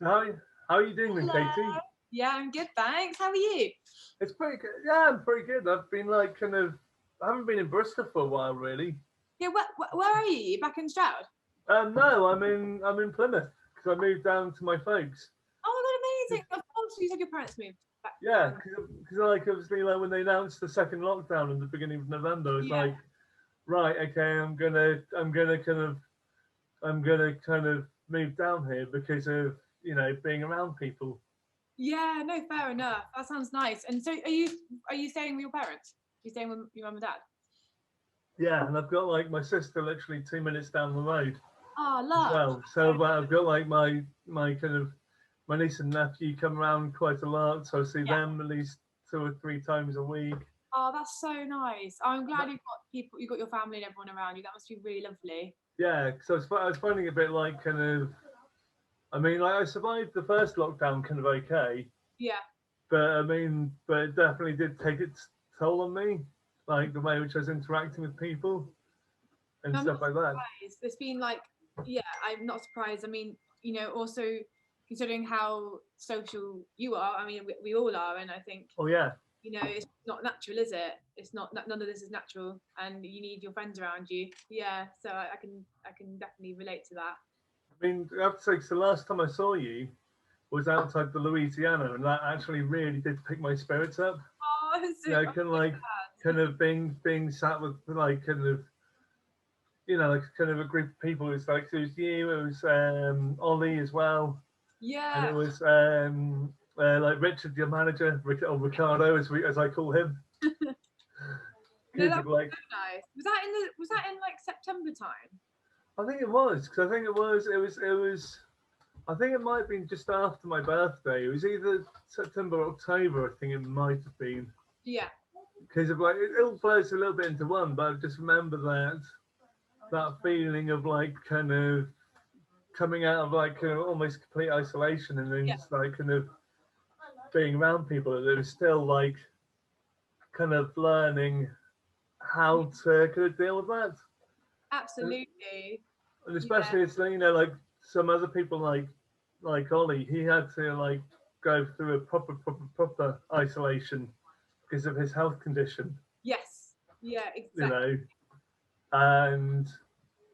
So how are you doing then, Hello. Katie? Yeah, I'm good, thanks. How are you? It's pretty good. Yeah, I'm pretty good. I've been like kind of. I haven't been in Bristol for a while, really. Yeah, where are you? You back in Stroud? No, I'm in Plymouth because I moved down to my folks. Oh my god, amazing! Of course, you said your parents moved back Yeah, down. because like obviously like when they announced the second lockdown in the beginning of November, it's Yeah. like right, okay, I'm gonna kind of move down here because of being around people. Yeah, no, fair enough. That sounds nice. And so, are you staying with your parents? Are you staying with your mum and dad? Yeah, and I've got like my sister literally 2 minutes down the road Oh, as love. well. So I've got like my kind of my niece and nephew come around quite a lot, so I see Yeah. them at least 2 or 3 times a week. Oh, that's so nice. I'm glad you've got people, you got your family and everyone around you. That must be really lovely. Yeah, so I was finding it a bit like kind of. I mean, like I survived the first lockdown kind of okay, Yeah. but but it definitely did take its toll on me, like the way in which I was interacting with people and No, I'm stuff not like that. surprised. It's been like, yeah, I'm not surprised. I mean, also considering how social you are, I mean, we all are, and I think, Oh yeah, it's not natural, is it? It's not, none of this is natural, and you need your friends around you. Yeah, so I can definitely relate to that. I mean, I have to say, 'cause the last time I saw you was outside the Louisiana, and that actually really did pick my spirits up. Oh, I'm so, You know, I'm kind of so like glad. kind of being sat with like kind of like kind of a group of people. It was you, it was Ollie as well, and Yeah, it was like Richard, your manager, or Ricardo as I call him. no, Kids that of was like, so nice. Was that in like September time? I think it was because I think it was. I think it might have been just after my birthday. It was either September or October. I think it might have been Yeah, because of like it all flows a little bit into one. But I just remember that feeling of like kind of coming out of like kind of almost complete isolation and then yeah, just like kind of being around people. And it was still like kind of learning how to kind of deal with that. And, absolutely. and Yeah, especially it's like some other people like Ollie, he had to like go through a proper isolation because of his health condition, yes, yeah, you exactly. know, and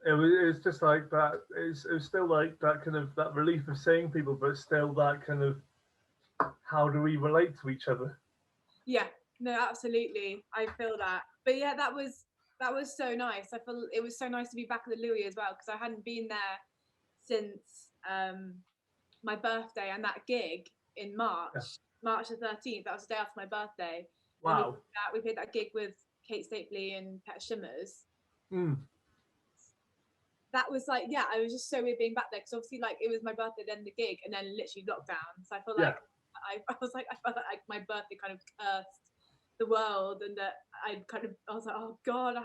it was just like that. It was still like that kind of that relief of seeing people, but still that kind of how do we relate to each other? Yeah, no, absolutely. I feel that. But yeah, that was so nice. I feel it was so nice to be back at the Louis as well because I hadn't been there since my birthday and that gig in Yeah. March the 13th. That was the day after my birthday, and Wow. we played that gig with Kate Stapley and Pet Shimmers. Mm. That was like, yeah, I was just so weird being back there because obviously like it was my birthday, then the gig, and then literally lockdown. So I feel Yeah. like I was like I felt like my birthday kind of cursed the world, and that I was like, oh god, I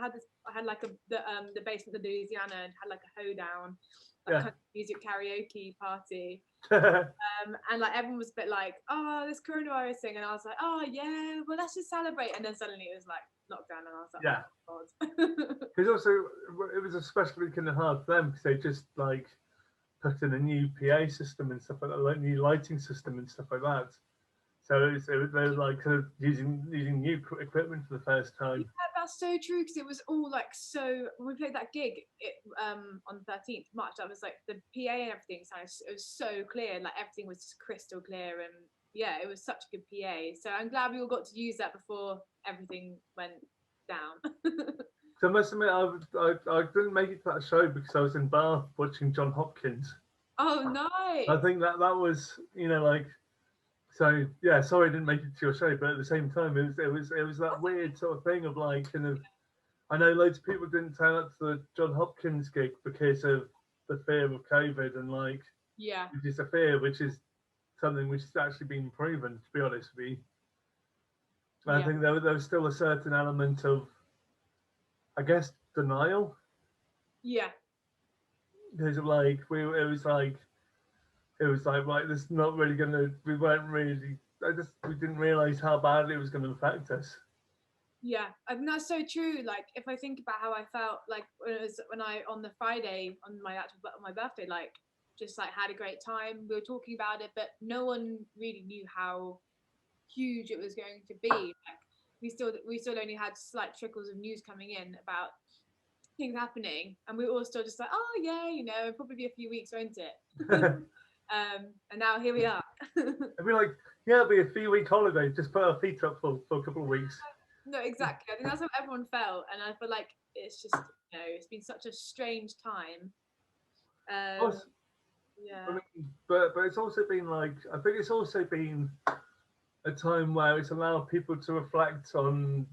had like the basement of Louisiana and had like a hoedown, like Yeah. kind of music karaoke party. And like everyone was a bit like, oh, this coronavirus thing, and I was like, oh yeah, well let's just celebrate. And then suddenly it was like lockdown, and I was like, Yeah. oh my god. Because also it was especially kind of hard for them because they just like put in a new PA system and stuff like that, like new lighting system and stuff like that. So they were like kind of using new equipment for the first Yeah, time. that's so true because it was all like so. When we played that gig on the 13th of March, that was like the PA and everything sounded, it was so clear, like everything was just crystal clear, and yeah, it was such a good PA. So I'm glad we all got to use that before everything went down. So I must admit, I didn't make it to that show because I was in Bath watching John Hopkins. Oh, I nice. think that was like so yeah. Sorry I didn't make it to your show, but at the same time, it was that weird sort of thing of like kind of. I know loads of people didn't turn up to the John Hopkins gig because of the fear of COVID and like Yeah, which is a fear, which is something which has actually been proven. To be honest with you, I yeah, think there was still a certain element of, I guess, denial yeah. because of like it was like right, this is not really gonna. We weren't really. We didn't realize how badly it was going to affect us. Yeah, I think that's so true. Like, if I think about how I felt, like when I on the Friday on my birthday, like just like had a great time. We were talking about it, but no one really knew how huge it was going to be. Like we still only had slight trickles of news coming in about things happening, and we were all still just like, oh yeah, you know, it'll probably be a few weeks, won't it? And now here we are. I'd be like, yeah, it'll be a 3-week holiday. Just put our feet up for a couple of weeks. No, exactly. I think that's how everyone felt, and I feel like it's just, you know, it's been such a strange time. Yeah. I mean, but it's also been like, I think it's also been a time where it's allowed people to reflect on,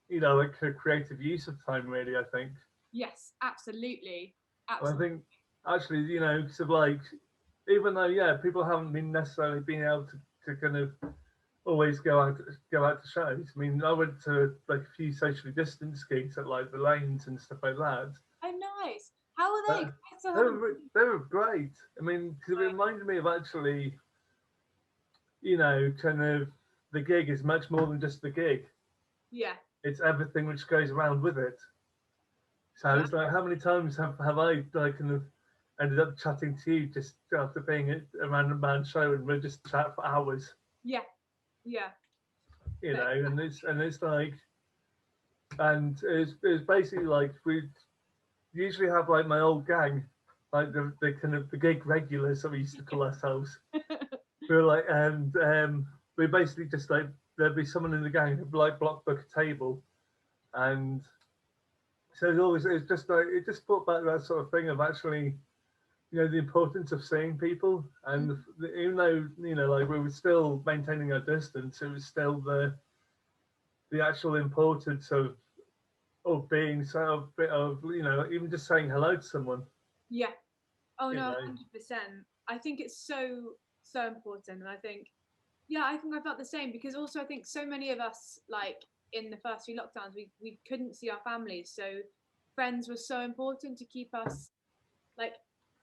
you know, like a creative use of time. Really, I think. Yes, absolutely. And I Absolutely. think actually, you know, sort of like, even though people haven't been necessarily been able to kind of always go out to shows. I mean, I went to like a few socially distanced gigs at like the lanes and stuff like that. Oh, nice. How are they? Uh, I still haven't. they were great. I mean, 'cause it reminded me of actually, you know, kind of the gig is much more than just the gig. Yeah. It's everything which goes around with it. So Yeah. it's like, how many times have I like kind of ended up chatting to you just after being at a random band show and we're just chat for hours, Yeah. Yeah. you No. know, and it's like, and it's basically like we usually have like my old gang, like the kind of the gig regulars that we used to call ourselves. We were like, and we basically just like there'd be someone in the gang who'd like block book a table, and so it's just like it just brought back that sort of thing of actually, you know, the importance of seeing people, and even though you know like we were still maintaining our distance, it was still the actual importance of being sort of bit of you know even just saying hello to someone. Yeah. Oh You no, know, 100%. I think it's so important, and I think, yeah, I think I felt the same, because also I think so many of us, like in the first few lockdowns, we couldn't see our families, so friends were so important to like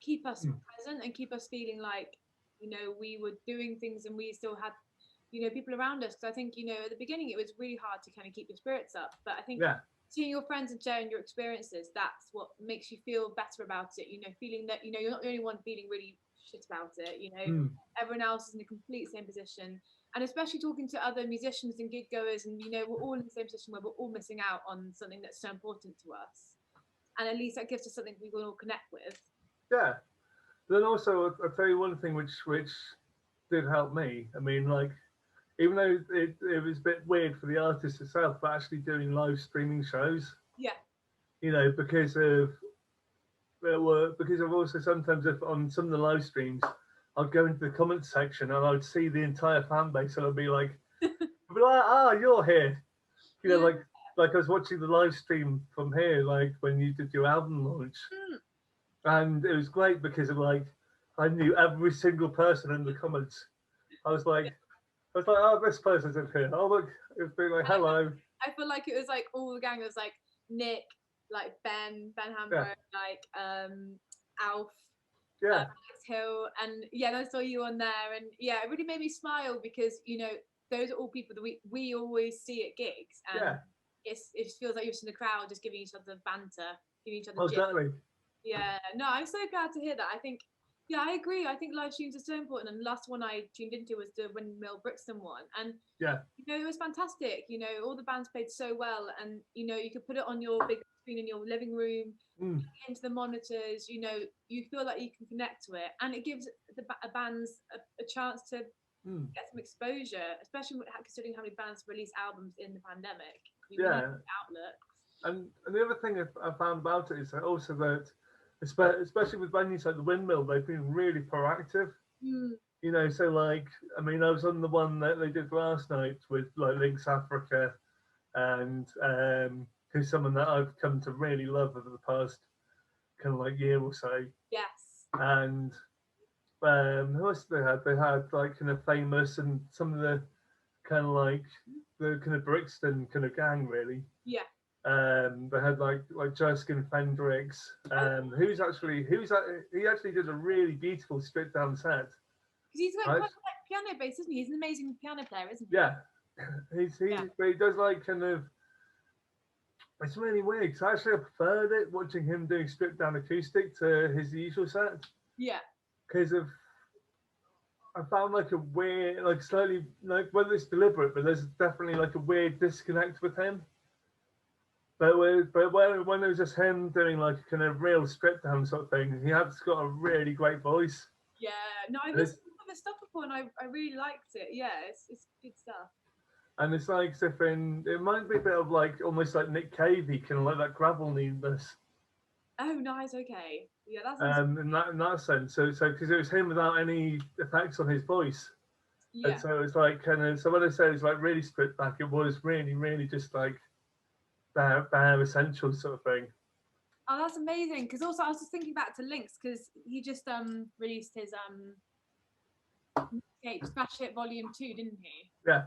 keep us mm, present and keep us feeling like, you know, we were doing things and we still had, you know, people around us. Because I think, you know, at the beginning it was really hard to kind of keep your spirits up, but I think yeah, seeing your friends and sharing your experiences, that's what makes you feel better about it, you know, feeling that, you know, you're not the only one feeling really shit about it, you know, mm, everyone else is in the complete same position. And especially talking to other musicians and gig goers, and you know, we're all in the same position where we're all missing out on something that's so important to us, and at least that gives us something we will all connect with. yeah. Then also, I'll tell you one thing which did help me. I mean, like even though it was a bit weird for the artist itself, but actually doing live streaming shows, Yeah. you know, because of also sometimes if on some of the live streams, I'd go into the comments section and I'd see the entire fan base and I'd be like, ah, you're here, you know, Yeah. like I was watching the live stream from here, like when you did your album launch, Mm. and it was great because of like I knew every single person in the comments. I was like, oh, this person's in here. Oh, look, it's been like, hello. I feel like it was like all the gang. It was like Nick, like Ben Yeah, Hambro, like Alf, yeah, Alex Hill, and yeah, and I saw you on there, and yeah, it really made me smile, because you know those are all people that we always see at gigs, and yeah. it feels like you're just in the crowd, just giving each other banter, giving each other Oh, gist. exactly. Yeah, no, I'm so glad to hear that. I think, yeah, I agree. I think live streams are so important. And the last one I tuned into was the Windmill Brixton one, and Yeah. you know it was fantastic. You know, all the bands played so well, and you know you could put it on your big screen in your living room, Mm, into the monitors. You know, you feel like you can connect to it, and it gives bands a chance to mm. get some exposure, especially considering how many bands release albums in the pandemic. We need Yeah. outlet. And the other thing I found about it is that also that, especially with venues like the Windmill, they've been really proactive. Mm, You know, so like, I mean, I was on the one that they did last night with like Links Africa, and who's someone that I've come to really love over the past kind of like year or so. yes. And who else did they had? They had like kind of famous and some of the kind of like the kind of Brixton kind of gang really. Yeah. They had like Jerskin Fendrix, he actually did a really beautiful stripped down set. Because he's like Right? quite like piano based, isn't he? He's an amazing piano player, isn't he? Yeah, Yeah. but he does like kind of. It's really weird because actually I preferred it watching him doing stripped down acoustic to his usual set Yeah. because of I found like a weird, like slightly, like whether it's deliberate, but there's definitely like a weird disconnect with him. When it was just him doing like a kind of real stripped down sort of thing, he has got a really great voice. Yeah, no, I've And listened it's, to some of his stuff before, and I really liked it. Yeah, it's good stuff. and it's like as if it might be a bit of like almost like Nick Cavey, kind of like that gravel needness. Oh, nice. Okay, yeah, that sounds. In that sense, so because it was him without any effects on his voice, and Yeah. so it's like kind of so when I say it's like really stripped back, it was really just like bare essentials sort of thing. Oh, that's amazing. Because also, I was just thinking back to Lynx because he just released his Escape Smash Hit Volume 2, didn't he? Yeah.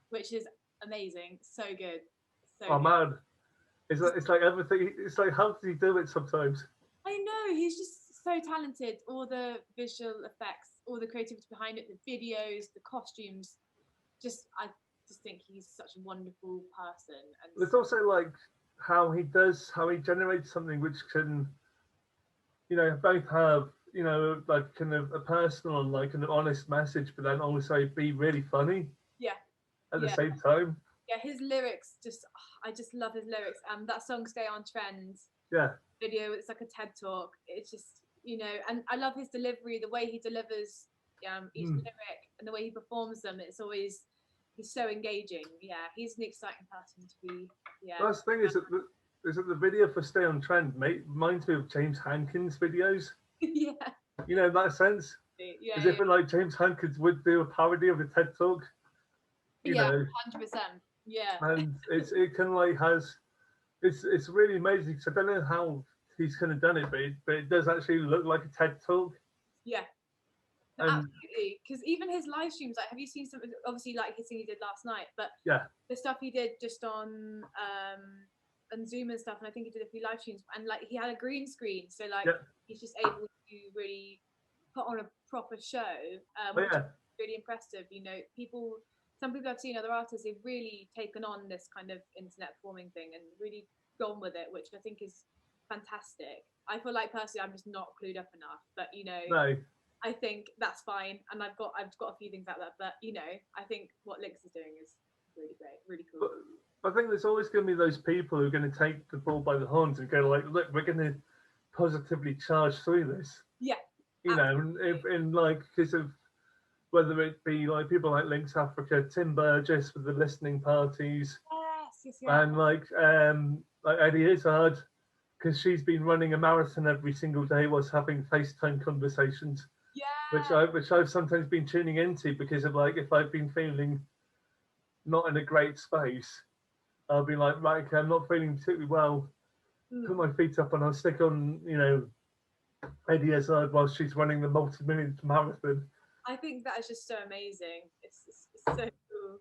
Which is amazing. So good. So Oh good. man, it's like everything. It's like how does he do it sometimes? I know he's just so talented. All the visual effects, all the creativity behind it, the videos, the costumes. I just think he's such a wonderful person. And It's also like how he generates something which can, both have, like kind of a personal and like an honest message, but then also be really funny yeah, at the yeah, same time. yeah. His lyrics I just love his lyrics. That song "Stay on Trend" Yeah. video. It's like a TED talk. It's just and I love his delivery, the way he delivers each Mm. lyric and the way he performs them. He's so engaging. Yeah, he's an exciting person to be. Yeah. Last thing is that the video for Stay on Trend reminds me of James Hankins videos. Yeah. In that sense, Yeah. as if like James Hankins would do a parody of a TED talk. Yeah. 100%. Yeah. And it kind of like has it's really amazing. So I don't know how he's kind of done it, but it does actually look like a TED talk. Yeah. No, And absolutely. Because even his live streams, like, have you seen some? Obviously, like his thing he did last night, but yeah, the stuff he did just on Zoom and stuff, and I think he did a few live streams, and like he had a green screen, so like yeah, he's just able to really put on a proper show, oh, which yeah. is really impressive. Some people I've seen, other artists, they've really taken on this kind of internet performing thing and really gone with it, which I think is fantastic. I feel like personally, I'm just not clued up enough, but No, I think that's fine, and I've got a few things like that, but I think what Lynx is doing is really great, really cool. but I think there's always going to be those people who are going to take the ball by the horns and go like, look, we're going to positively charge through this. Yeah, in like because of whether it be like people like Links Africa, Tim Burgess with the listening parties, yes. and like Eddie Izzard, because she's been running a marathon every single day whilst having FaceTime conversations. Yeah. Which I've sometimes been tuning into because of like if I've been feeling not in a great space, I'll be like, right, okay, I'm not feeling particularly well. Put my feet up and I'll stick on, Eddie Izzard while she's running the multi-million marathon. I think that is just so amazing. It's so cool.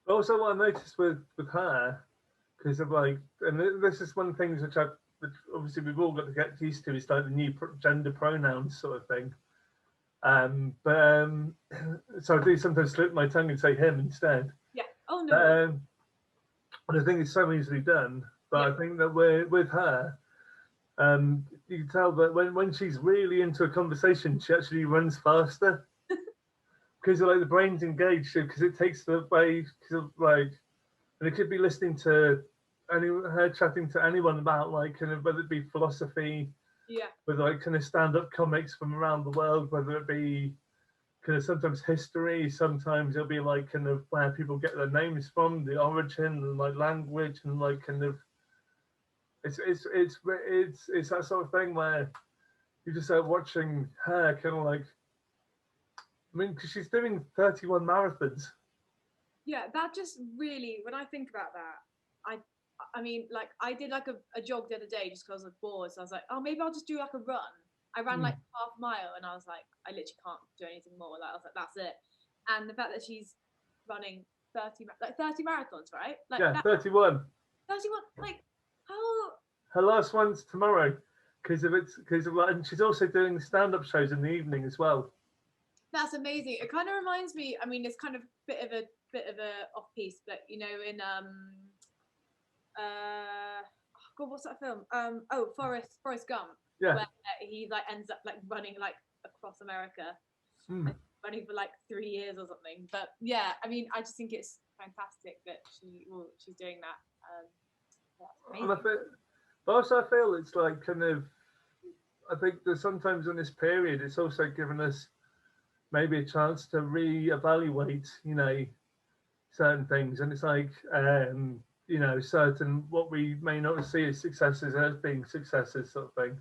But also, what I noticed with her, because of like, and this is one of the things which obviously we've all got to get used to, is like the new gender pronouns sort of thing. So I do sometimes slip my tongue and say him instead. Yeah. Oh no. And I think it's so easily done. But Yeah. I think that with her, you can tell that when she's really into a conversation, she actually runs faster because like the brain's engaged. Because it takes the way, like, and it could be listening to her chatting to anyone about like kind of whether it be philosophy, Yeah. with like kind of stand-up comics from around the world, whether it be kind of sometimes history, sometimes it'll be like kind of where people get their names from, the origin and like language and like kind of it's that sort of thing where you just start watching her kind of like because she's doing 31 marathons. Yeah, that just really, when I think about that, I mean, like I did like a jog the other day just because I was bored. So I was like, oh, maybe I'll just do like a run. I ran like half a mile, and I was like, I literally can't do anything more. Like I was like, that's it. And the fact that she's running 30 marathons, right? Like Yeah, 31. 31. Like how? Her last one's tomorrow because of and she's also doing stand-up shows in the evening as well. That's amazing. It kind of reminds me. I mean, it's kind of a bit of a off piece, but in God, what's that film? Forrest Gump. Yeah. Where he like ends up like running like across America, Hmm. running for like 3 years or something. But yeah, I mean, I just think it's fantastic that she's doing that. That's And I amazing. feel, but also I feel it's like kind of, I think that sometimes in this period, it's also given us maybe a chance to re-evaluate, certain things. And it's like, certain what we may not see as successes as being successes, sort of thing.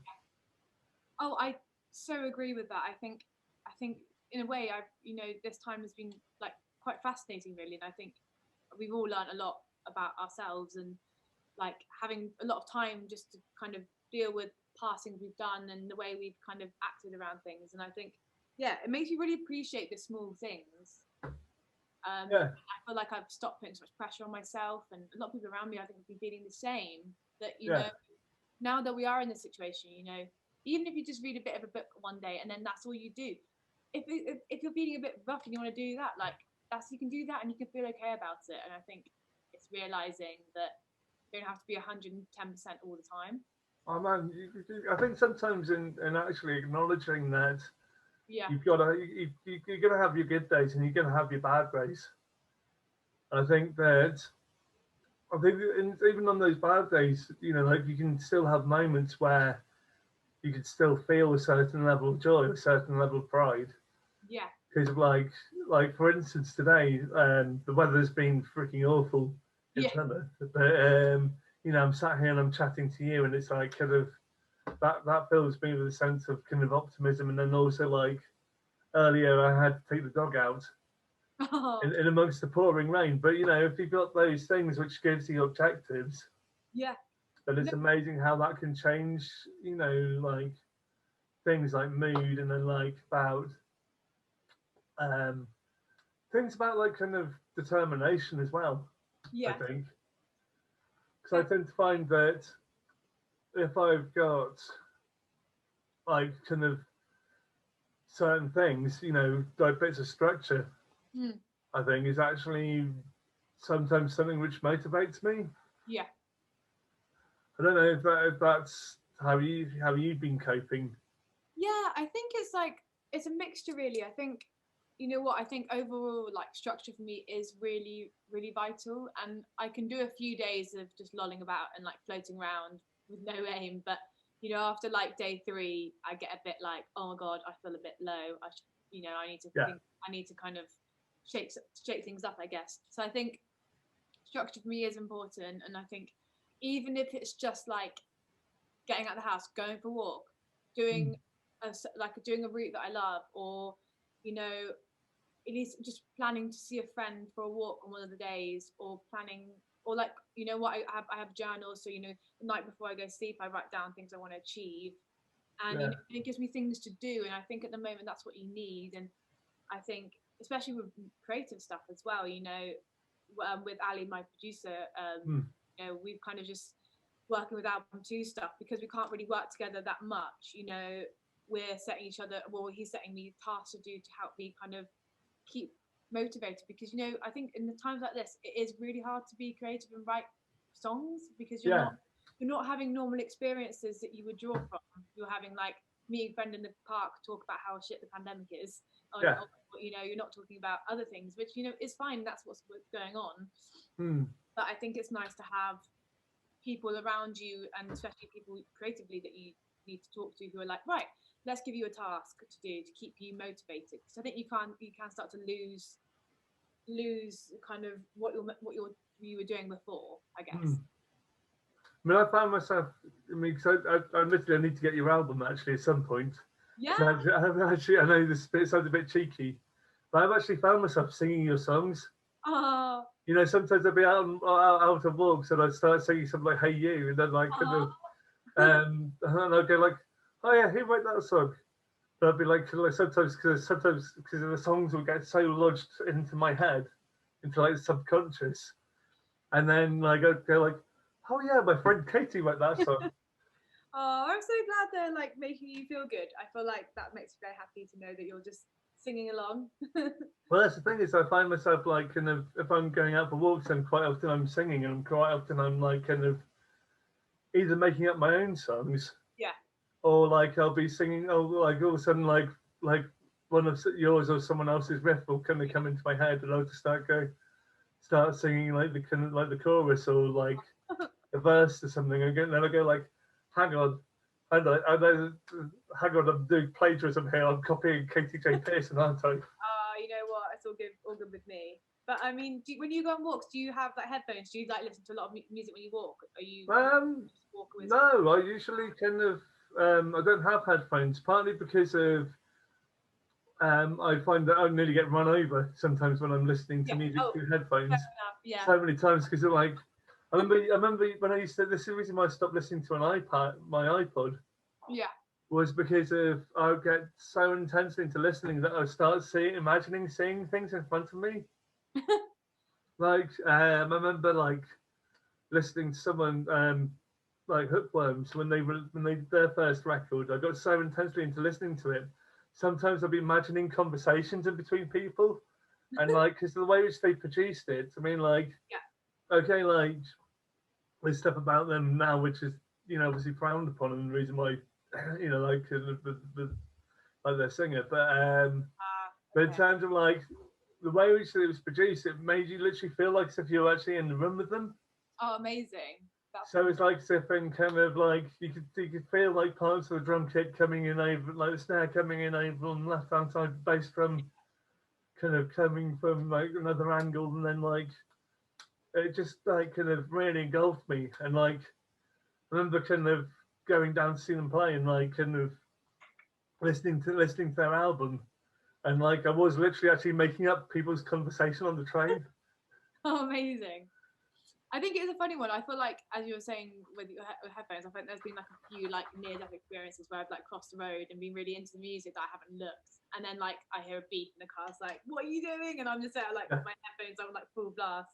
Oh, I so agree with that. I think in a way, this time has been like quite fascinating, really, and I think we've all learned a lot about ourselves and like having a lot of time just to kind of deal with past things we've done and the way we've kind of acted around things. And I think, yeah, it makes you really appreciate the small things. Yeah, I feel like I've stopped putting so much pressure on myself, and a lot of people around me, I think, have been feeling the same. That yeah, now that we are in this situation, even if you just read a bit of a book one day and then that's all you do, if you're feeling a bit rough and you want to do that, like that's you can do that and you can feel okay about it. And I think it's realizing that you don't have to be 110% all the time. oh man, I think sometimes in actually acknowledging that Yeah, you've got to, you're going to have your good days and you're going to have your bad days. I think that, even on those bad days, like you can still have moments where you can still feel a certain level of joy, a certain level of pride. yeah, Because of like for instance, today, the weather's been freaking awful in yeah, Plymouth, but I'm sat here and I'm chatting to you, and it's like kind of that fills me with a sense of kind of optimism, and then also like earlier I had to take the dog out oh, in amongst the pouring rain. But if you've got those things which gives you objectives, yeah. then No, it's amazing how that can change, like things like mood, and then like about um, things about like kind of determination as well. I yeah, think because I tend to find that if I've got like kind of certain things, like bits of structure, mm, I think is actually sometimes something which motivates me. yeah. I don't know if that's how you've been coping. Yeah, I think it's like it's a mixture really. I think you know what I think overall like structure for me is really really vital, and I can do a few days of just lolling about and like floating around with no aim, but after like day 3 I get a bit like, oh my god, I feel a bit low. I need to Yeah, think, I need to kind of shake things up, I guess. So I think structure for me is important, and I think even if it's just like getting out of the house, going for a walk, mm. doing doing a route that I love, or you know, it is just planning to see a friend for a walk on one of the days, or planning, or like what I have journals, so the night before I go to sleep I write down things I want to achieve, and Yeah, it gives me things to do, and I think at the moment that's what you need, and I think especially with creative stuff as well, with Ali, my producer, mm. we've kind of just working with album 2 stuff because we can't really work together that much. We're setting each other, well, he's setting me tasks to do to help me kind of keep motivated, because I think in the times like this it is really hard to be creative and write songs because Yeah, you're not having normal experiences that you would draw from. You're having like meeting a friend in the park talk about how shit the pandemic is, yeah, or you're not talking about other things, which is fine, that's what's going on. mm. But I think it's nice to have people around you, and especially people creatively that you need to talk to, who are like, right, let's give you a task to do to keep you motivated, because I think you can start to lose kind of you were doing before, I guess. Mm. I mean, I found myself. I mean, because I admittedly I need to get your album actually at some point. Yeah. Because I know this bit sounds a bit cheeky, but I've actually found myself singing your songs. Oh, Sometimes I'd be out on walks and I'd start singing something like "Hey You," and then like kind oh. of, and then I'd go like, "Oh yeah, who wrote that song?" But I'd be like sometimes because the songs would get so lodged into my head, into like the subconscious, and then like I'd go like, "Oh yeah, my friend Katie wrote that song." Oh, I'm so glad they're like making you feel good. I feel like that makes me very happy to know that you're just singing along. Well, that's the thing is I find myself like kind of if I'm going out for walks, and quite often I'm singing, and quite often I'm like kind of either making up my own songs Yeah. or like I'll be singing, or like all of a sudden like like one of yours or someone else's riff will kind of come into my head, and I'll just start singing like the kind of like the chorus or like a verse or something, and then I go like, hang on. Hang on, I'm doing plagiarism here. I'm copying Katy J Pearson, aren't I? You know what? It's all good with me. But I mean, when you go on walks, do you have like headphones? Do you like listen to a lot of music when you walk? Are you just walking with? No, I usually kind of I don't have headphones, partly because of I find that I nearly get run over sometimes when I'm listening to music through headphones. Yeah. So many times because like I remember when I used to. This is the reason why I stopped listening to my iPod. Yeah. Was because of I would get so intensely into listening that I would start imagining seeing things in front of me. Like I remember like listening to someone like Hookworms when they did their first record. I got so intensely into listening to it. Sometimes I'd be imagining conversations in between people, and like because the way which they produced it, I mean, like, okay, like there's stuff about them now which is obviously frowned upon, and the reason why like like their singer, but in terms of like the way which it was produced, it made you literally feel like as if you were actually in the room with them. Oh, amazing. So it's like as if in kind of like you could feel like parts of the drum kit coming in over, like the snare coming in over on the left hand side, the bass drum kind of coming from like another angle, and then like it just like kind of really engulfed me. And like I remember kind of going down to see them play and like kind of listening to their album, and like I was literally actually making up people's conversation on the train. Oh, amazing. I think it's a funny one. I feel like, as you were saying with your headphones, I think there's been like a few like near-death experiences where I've like crossed the road and been really into the music that I haven't looked, and then like I hear a beep in the car, it's like, "What are you doing?" And I'm just there like with my headphones on like full blast.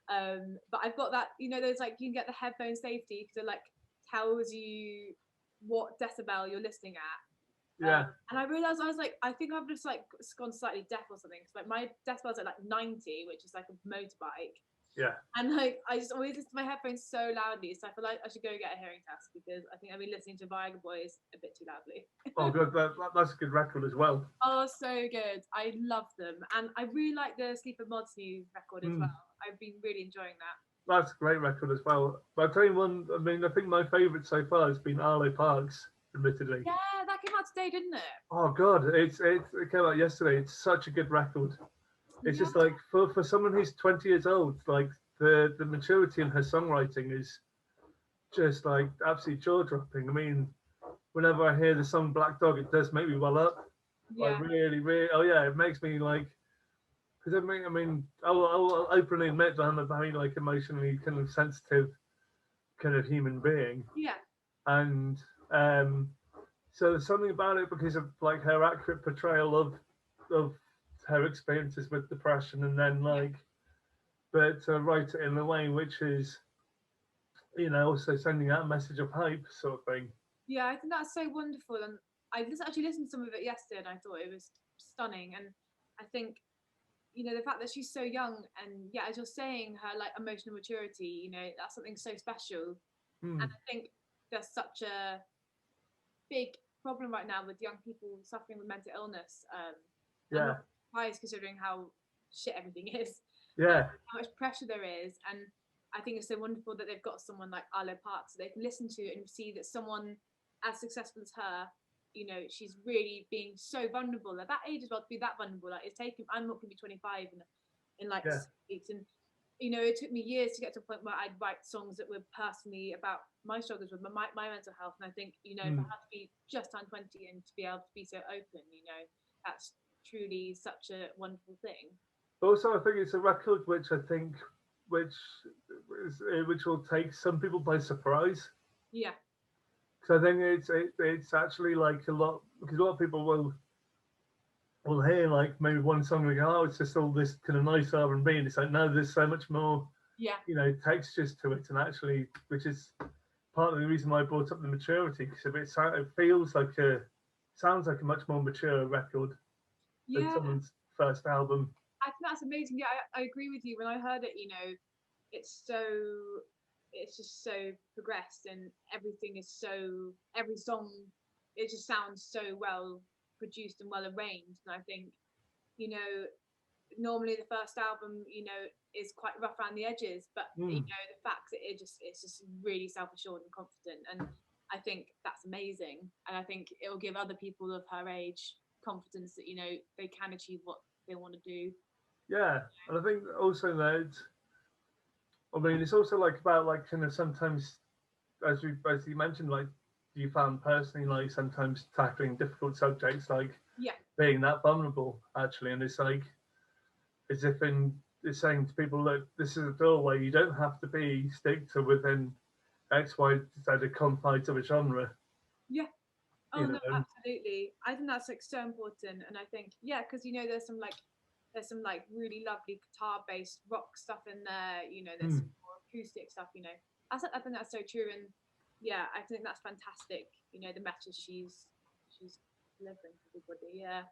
But I've got that, those like you can get the headphone safety because it like tells you what decibel you're listening at. Yeah. And I realized I was like, I think I've just like gone slightly deaf or something. Because like my decibels are like 90, which is like a motorbike. Yeah. And like I just always listen to my headphones so loudly, so I feel like I should go get a hearing test because I think I've been listening to Viagra Boys a bit too loudly. Oh, good. That's a good record as well. Oh, so good. I love them, and I really like the Sleeper Mods new record as well. I've been really enjoying that. That's a great record as well. But I'll tell you one. I mean, I think my favourite so far has been Arlo Parks. Admittedly. Yeah, that came out today, didn't it? Oh God, it came out yesterday. It's such a good record. It's just like for someone who's 20 years old, like the maturity in her songwriting is just like absolutely jaw dropping. I mean, whenever I hear the song Black Dog, it does make me well up. Yeah. Like really, really. Oh yeah, it makes me like. Because I mean, I'll openly admit that I'm a very like emotionally kind of sensitive kind of human being. Yeah. And so there's something about it because of like her accurate portrayal of her experiences with depression, and then like, but to write it in a way which is, also sending out a message of hope, sort of thing. Yeah, I think that's so wonderful, and I just actually listened to some of it yesterday, and I thought it was stunning. And I think, the fact that she's so young, and as you're saying, her like emotional maturity, that's something so special. And I think there's such a big problem right now with young people suffering with mental illness. Yeah. Surprised considering how shit everything is. Yeah. How much pressure there is, and I think it's so wonderful that they've got someone like Arlo Parks so they can listen to and see that someone as successful as her, she's really being so vulnerable at that age as well, to be that vulnerable. Like it's taken. I'm not going to be 25 in like 6 weeks, and it took me years to get to a point where I'd write songs that were personally about my struggles with my mental health. And I think, for her to be just turned 20 and to be able to be so open, that's truly such a wonderful thing. Also, I think it's a record which which will take some people by surprise. Yeah. So I think it's actually like a lot, because a lot of people will hear like maybe one song and go, oh, it's just all this kind of nice R&B, and it's like, no, there's so much more, textures to it, and actually, which is part of the reason why I brought up the maturity, because it feels like sounds like a much more mature record than someone's first album. I think that's amazing. Yeah, I agree with you. When I heard it, it's just so progressed, and everything is every song, it just sounds so well produced and well arranged. And I think, you know, normally the first album, you know, is quite rough around the edges, but you know, the fact that it's just really self-assured and confident, and I think that's amazing. And I think it will give other people of her age confidence that, you know, they can achieve what they want to do. Yeah, and I think also that, I mean, it's also like about like kind of sometimes, as we basically mentioned, like you found personally, like sometimes tackling difficult subjects, like Yeah, being that vulnerable actually, and it's like as if it's saying to people, look, this is a doorway. You don't have to be stick to within X, Y, Z confines of a genre. yeah. Oh You no, know, absolutely. I think that's like so important, and I think, yeah, because you know there's some like really lovely guitar based rock stuff in there. You know, there's some more acoustic stuff. You know, I think that's so true, and yeah, I think that's fantastic. You know, the message she's delivering to everybody. Yeah.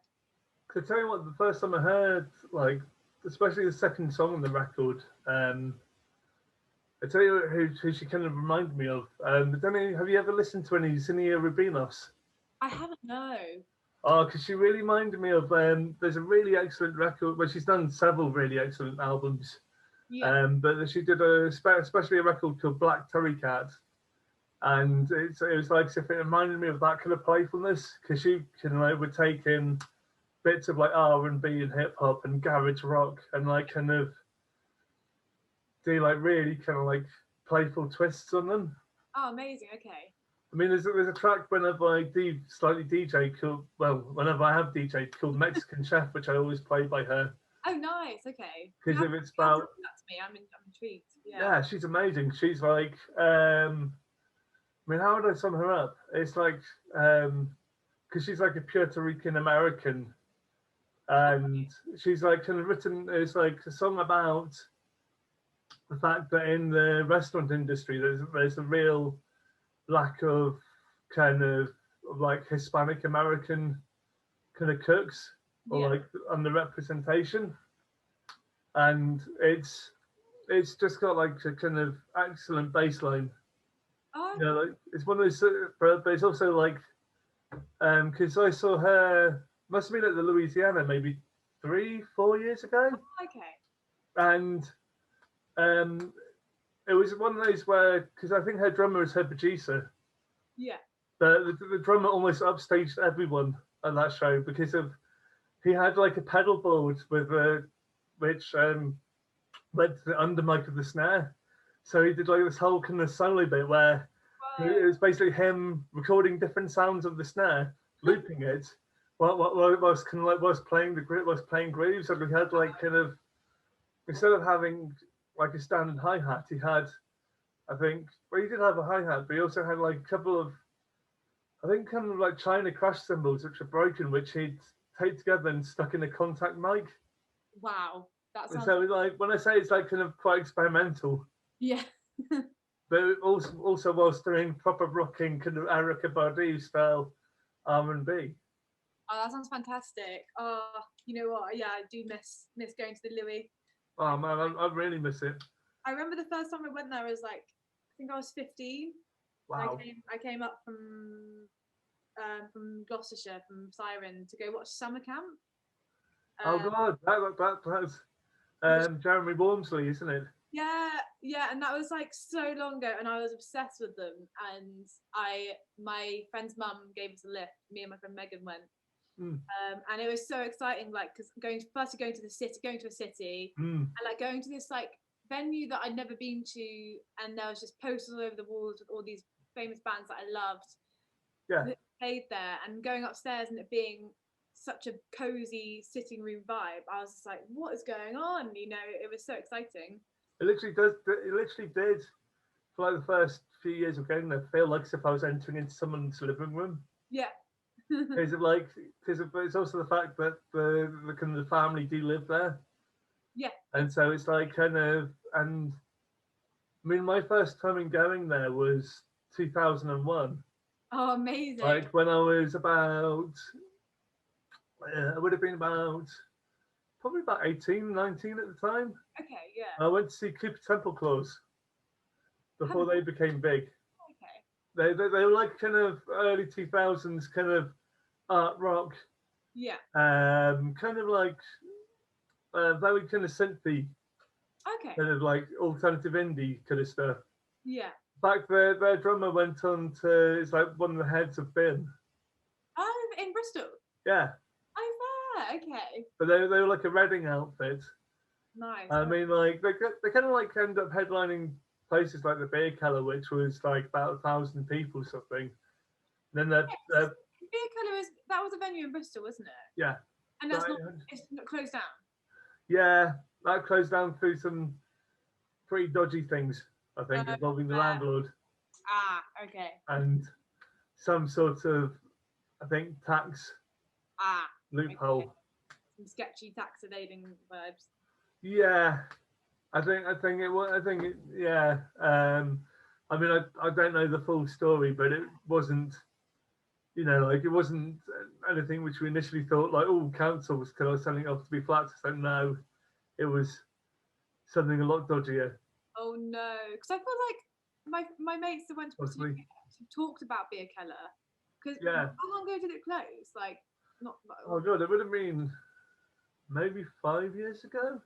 to tell you what, the first time I heard, like, especially the second song on the record, I tell you who she kind of reminded me of. I don't know, have you ever listened to any Zinnia Rubinos? I haven't, no. Oh, because she really reminded me of. There's a really excellent record. Well, she's done several really excellent albums. Yeah. But she did especially a record called Black Terry Cat, and it was like as if it reminded me of that kind of playfulness, because she can like would take in bits of like R&B and hip hop and garage rock and like kind of do like really kind of like playful twists on them. Oh, amazing. Okay. I mean, there's a track whenever I do slightly DJ called, well, whenever I have DJ called Mexican Chef, which I always play by her. Oh, nice. Okay. Because if it's You have to about, do that to me. I'm intrigued. Yeah. yeah, she's amazing. She's like, I mean, how would I sum her up? It's like, because she's like a Puerto Rican American, and she's like kind of written, it's like a song about the fact that in the restaurant industry, there's a real lack of kind of like Hispanic American kind of cooks or Yeah. like underrepresentation, and it's just got like a kind of excellent bass line. Oh, You know, like it's one of those, but it's also like because I saw her must have been at the Louisiana maybe 3-4 years ago, okay. and um, it was one of those where because I think her drummer is her producer, Yeah. but the drummer almost upstaged everyone on that show because of he had like a pedal board with which went to the under mic of the snare, so he did like this whole kind of solo bit where it was basically him recording different sounds of the snare, looping it, whilst kind of like whilst playing grooves. So he had like kind of instead of having like a standard hi hat, he had I think well he did have a hi hat, but he also had like a couple of I think kind of like China crash cymbals which are broken, which he'd taped together and stuck in a contact mic. Wow. That And sounds. so like when I say it's like kind of quite experimental, Yeah. but also whilst doing proper rocking kind of Erykah Badu style R&B. Oh, that sounds fantastic. Oh, you know what? Yeah, I do miss going to the Louis. Oh man, I really miss it. I remember the first time I went there was like I think I was 15. Wow. I came up from Gloucestershire from Siren to go watch summer camp. Oh god, that's Jeremy Wormsley, isn't it? Yeah, yeah, and that was like so long ago, and I was obsessed with them. And my friend's mum gave us a lift. Me and my friend Megan went, and it was so exciting. Like, because going to a city, and like going to this like venue that I'd never been to, and there was just posters all over the walls with all these famous bands that I loved. Yeah. That played there, and going upstairs and it being such a cozy sitting room vibe. I was just like, what is going on? You know, it was so exciting. It literally does. It literally did for like the first few years of going there feel like as if I was entering into someone's living room. Yeah. Because it's also the fact that the kind of the family do live there. Yeah. And so it's like kind of and I mean my first time in going there was 2001. Oh, amazing. Like when I was about I would have been probably about 18, 19 at the time. Okay, yeah. I went to see Cooper Temple Claws before they became big. Okay. They were like kind of early 2000s kind of art rock Yeah. Kind of like very kind of synthy, Okay. kind of like alternative indie kind of stuff. Yeah. In fact, their drummer went on to, it's like one of the heads of Bin. Oh, in Bristol. Yeah, Oh, fair. Okay. but they were like a Reading outfit. Nice. I mean, like they kind of like end up headlining places like the Beer Keller, which was like about 1,000 people, something. Then Yes. Beer Colour is that was a venue in Bristol, wasn't it? yeah, And that's that, not it's not closed down. yeah, that closed down through some pretty dodgy things, I think, involving the Fair. landlord Ah, okay. and some sort of, I think, tax Ah, okay. loophole. Some sketchy tax evading vibes. Yeah, I think it was. I think it. Yeah. I mean, I don't know the full story, but it wasn't. You know, like it wasn't anything which we initially thought like, oh, council was kind of selling it off to be flats. So no, it was something a lot dodgier, Oh no, because I feel like my mates that went to Bristol possibly. talked about Beer Keller. Because Yeah. how long ago did it close? Like not. Oh god, it would have been maybe 5 years ago,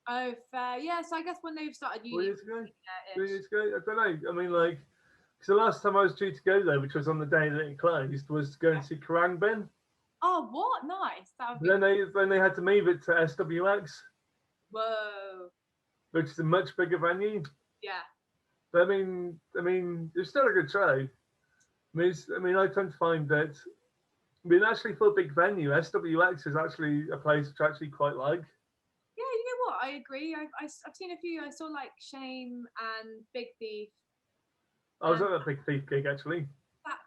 Oh, fair. Yeah, so I guess when they've started 4 uni, years ago, yeah, 3 years ago. I don't know. I mean, like, because the last time I was due to go there, which was on the day that it closed, was to go and see Kerrang Ben. Oh, what? Nice. That would be. Then they had to move it to SWX, Whoa. which is a much bigger venue. Yeah. But I mean, it's still a good show. I mean, I tend to find that. I mean, actually, for a big venue, SWX is actually a place which I actually quite like. Yeah, you know what? I agree. I've seen a few. I saw like Shame and Big Thief. I was And at a Big Thief gig actually.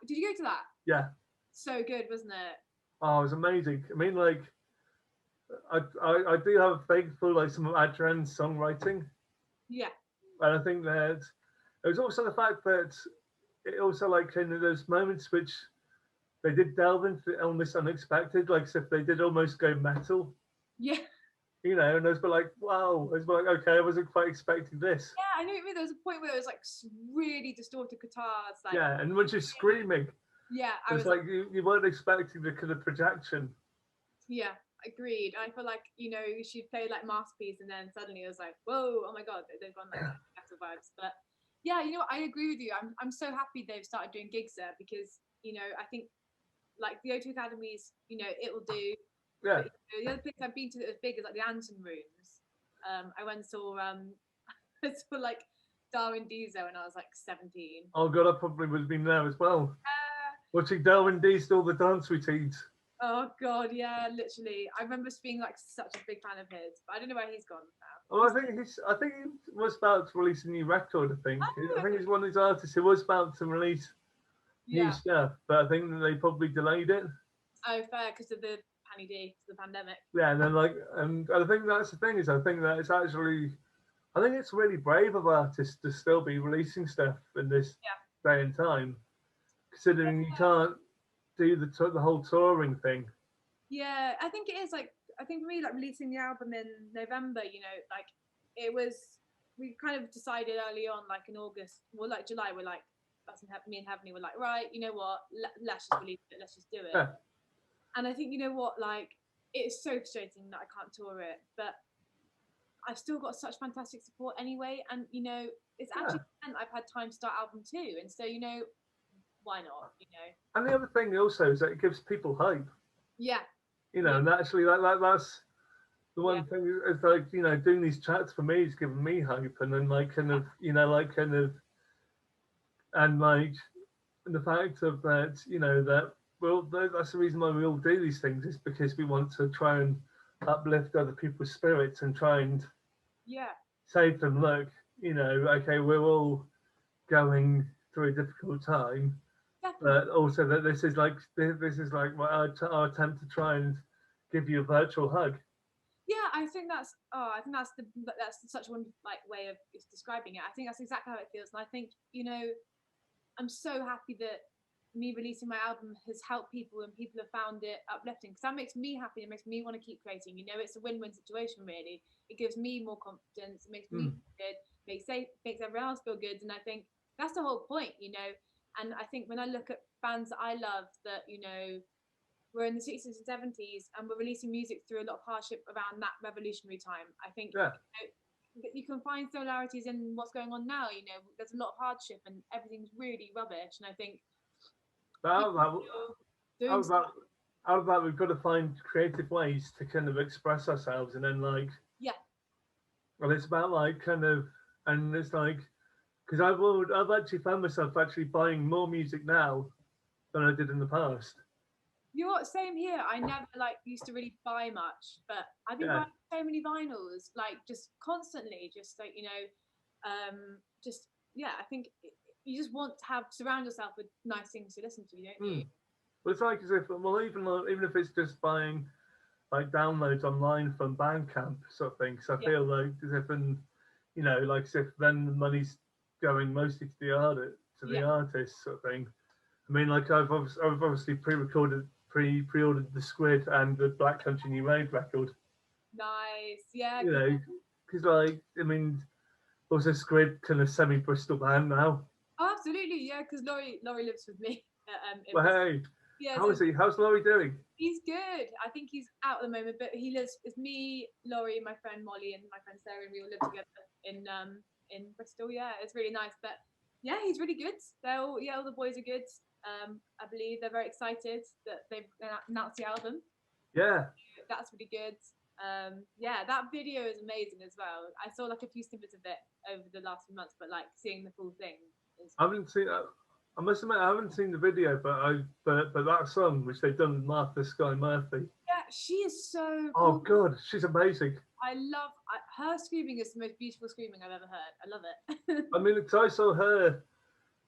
did you go to that? Yeah, So good, wasn't it? oh, it was amazing. I mean, like, I do have a thing for like some of Adrian's songwriting, Yeah. and I think that it was also the fact that it also like kind of those moments which they did delve into almost unexpected, like so if they did almost go metal, Yeah. and I was like, wow, I was like, okay, I wasn't quite expecting this. Yeah, I know what you mean. There was a point where it was like really distorted guitars, like Yeah, and when she's screaming, yeah, I it's was like like, you weren't expecting the kind of projection. yeah, agreed. I feel like she played like masterpiece, and then suddenly it was like, whoa, oh my god, they've gone like metal vibes. But yeah, I agree with you. I'm so happy they've started doing gigs there because I think like the O2 Academies, it will do. Yeah. But the other place I've been to that was big is like the Anson Rooms. I went and saw it's for like Darwin Diesel when I was like 17. Oh god, I probably would have been there as well. Uh, Watching Darwin D's do all the dance routines. oh god, yeah, literally. I remember just being like such a big fan of his, but I don't know where he's gone now. Oh, I think he was about to release a new record. I think. Oh, I think okay. he's one of these artists who was about to release new Yeah. stuff, but I think that they probably delayed it. Oh, fair, because of the the pandemic. Yeah, and then and I think that's the thing is, I think that I think it's really brave of artists to still be releasing stuff in this day and time, considering you can't do the whole touring thing. Yeah, I think it is like I think for me like releasing the album in November, like it was we kind of decided early on like in August, well like July, we're like us and me and Heavenly were like, right, you know what, let's just release it, let's just do it. Yeah. And I think like it's so frustrating that I can't tour it, but I've still got such fantastic support anyway, and it's actually meant I've had time to start album 2, and so why not. And the other thing also is that it gives people hope. Yeah. And actually that's the Yeah. one thing is like doing these chats for me is giving me hope, and then like kind of and like the fact of that that well that's the reason why we all do these things is because we want to try and uplift other people's spirits and try and Yeah. say to them, look, okay, we're all going through a difficult time, Definitely. but also that this is like our attempt to try and give you a virtual hug. Yeah, I think that's that's such a wonderful like way of describing it. I think that's exactly how it feels, and I think I'm so happy that me releasing my album has helped people and people have found it uplifting because that makes me happy. It makes me want to keep creating. It's a win-win situation really. It gives me more confidence. It makes me feel good. Makes everyone else feel good, and I think that's the whole point. And I think when I look at bands that I love that we're in the 60s and 70s, and we're releasing music through a lot of hardship around that revolutionary time. I think you can find similarities in what's going on now. You know, there's a lot of hardship and everything's really rubbish. And I think out of that, out of that, we've got to find creative ways to kind of express ourselves, and then like, yeah, well, it's about like kind of, and it's like, because I've actually found myself actually buying more music now than I did in the past. you know what? Same here. I never like used to really buy much, but I've been buying so many vinyls, like just constantly, just like just yeah. I think you just want to surround yourself with nice things to listen to, don't you? Well, it's like as if, well, even if it's just buying like downloads online from Bandcamp sort of thing. Because I feel like as if, you know, like as if then the money's going mostly to the artist sort of thing. I mean, like I've obviously pre-ordered the Squid and the Black Country New Road record. Nice, yeah. You know, because like I mean, also Squid kind of semi-Bristol band now. Oh, absolutely, yeah. Because Laurie lives with me. Well, hey, yeah. How is he? How's Laurie doing? He's good. I think he's out at the moment, but he lives. It's me, Laurie, my friend Molly, and my friend Sarah, and we all live together in Bristol. Yeah, it's really nice. But yeah, he's really good. All the boys are good. I believe they're very excited that they've announced the album. Yeah, that's really good. Yeah, that video is amazing as well. I saw like a few snippets of it over the last few months, but like seeing the full thing is. I haven't seen. I must admit, I haven't seen the video, but that song which they've done with Martha Skye Murphy. Yeah, she is so. Oh God, she's amazing. I love her screaming. Is the most beautiful screaming I've ever heard. I love it. I mean, because I saw her,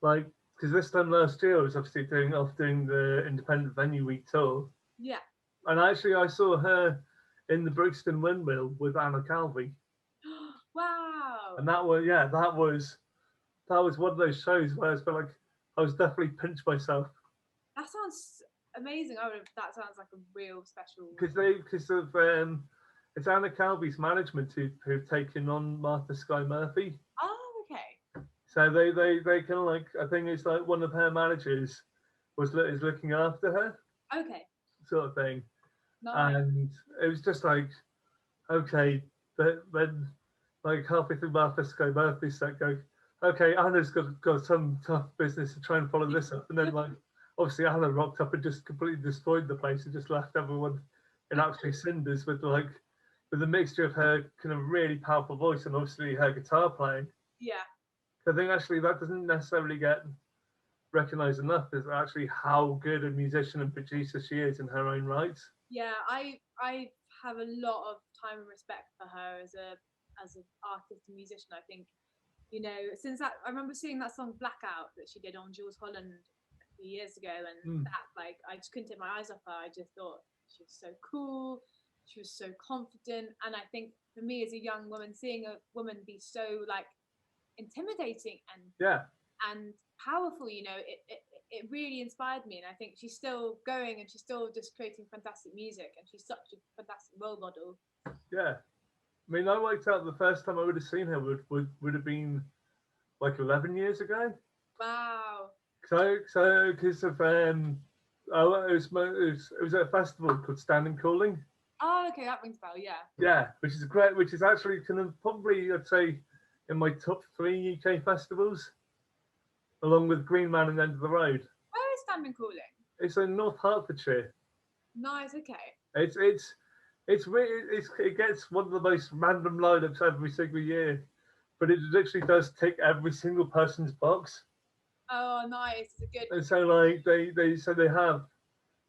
like, because this time last year I was obviously doing the Independent Venue Week tour. Yeah. And actually, I saw her in the Brixton Windmill with Anna Calvi. Wow. And that was one of those shows where I felt like I was definitely pinched myself. That sounds amazing. That sounds like a real special. Because it's Anna Calvi's management who've taken on Martha Skye Murphy. Oh, okay. So they kind of like, I think it's like one of her managers is looking after her. Okay. Sort of thing. Nice. And it was just like, okay, but then like halfway through Martha Skye Murphy's set, go, okay, Anna's got some tough business to try and follow this up, and then like obviously Anna rocked up and just completely destroyed the place and just left everyone in absolute cinders with a mixture of her kind of really powerful voice and obviously her guitar playing. Yeah. I think actually that doesn't necessarily get recognized enough is actually how good a musician and producer she is in her own right. Yeah, I have a lot of time and respect for her as an artist and musician. I think, you know, since that, I remember seeing that song Blackout that she did on Jules Holland a few years ago, and that, like, I just couldn't take my eyes off her. I just thought she was so cool, she was so confident, and I think for me as a young woman, seeing a woman be so like intimidating and powerful, you know, it really inspired me, and I think she's still going and she's still just creating fantastic music, and she's such a fantastic role model. Yeah. I mean, I worked out the first time I would have seen her would have been like 11 years ago. Wow. So because of it was at a festival called Standing Calling. Oh, okay, that rings a bell. Yeah. Yeah, which is actually kind of probably, I'd say, in my top 3 UK festivals, along with Green Man and End of the Road. Where is Standing Calling? It's in North Hertfordshire. Nice. Okay. It gets one of the most random lineups every single year, but it literally does tick every single person's box. Oh, nice! It's a good. And so like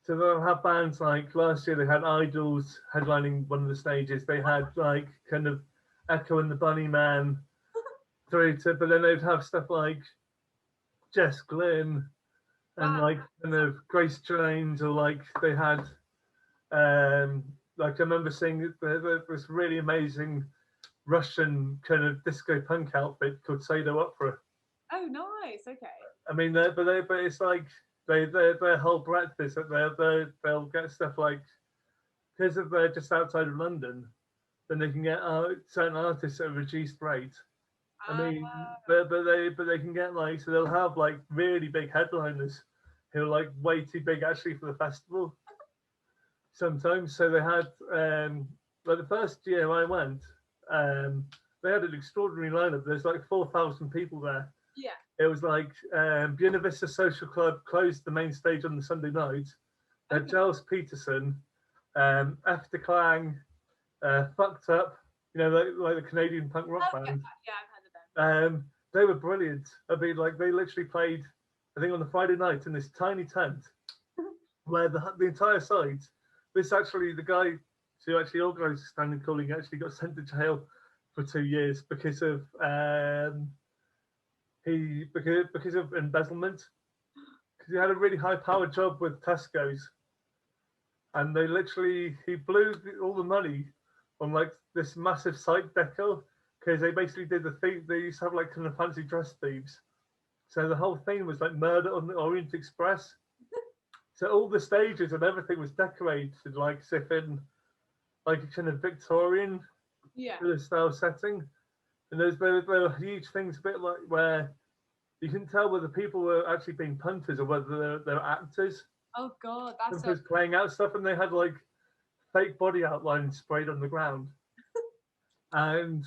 they'll have bands like last year they had Idols headlining one of the stages. They had like kind of Echo and the Bunnyman but then they'd have stuff like Jess Glynn and like kind of Grace Jones, or like they had like I remember seeing this really amazing Russian kind of disco punk outfit called Sado Opera. Oh, nice. Okay. I mean, but it's like their whole breadth is that they'll get stuff like, because if they're just outside of London, then they can get certain artists at a reduced rate. I mean, but they can get like, so they'll have like really big headliners who are like way too big actually for the festival. sometimes. So they had like the first year I went, they had an extraordinary lineup. There's like 4,000 people there. Yeah. It was like Buena Vista Social Club closed the main stage on the Sunday night. They had Okay. Giles Peterson, After Clang, Fucked Up, like the Canadian punk rock Okay. band. Yeah, I've heard of them. They were brilliant. I mean, like they literally played, I think on the Friday night in this tiny tent where the entire side. This actually, the guy who actually organised the standing calling actually got sent to jail for 2 years because of because of embezzlement. Because he had a really high powered job with Tesco's, and he blew all the money on like this massive site deco because they basically did the thing. They used to have like kind of fancy dress thieves. So the whole thing was like murder on the Orient Express. So all the stages and everything was decorated like as if in like a kind of Victorian Yeah. style setting. And there were huge things, a bit like where you couldn't tell whether people were actually being punters or whether they're actors. Oh God, that's Sometimes playing out stuff, and they had like fake body outlines sprayed on the ground. And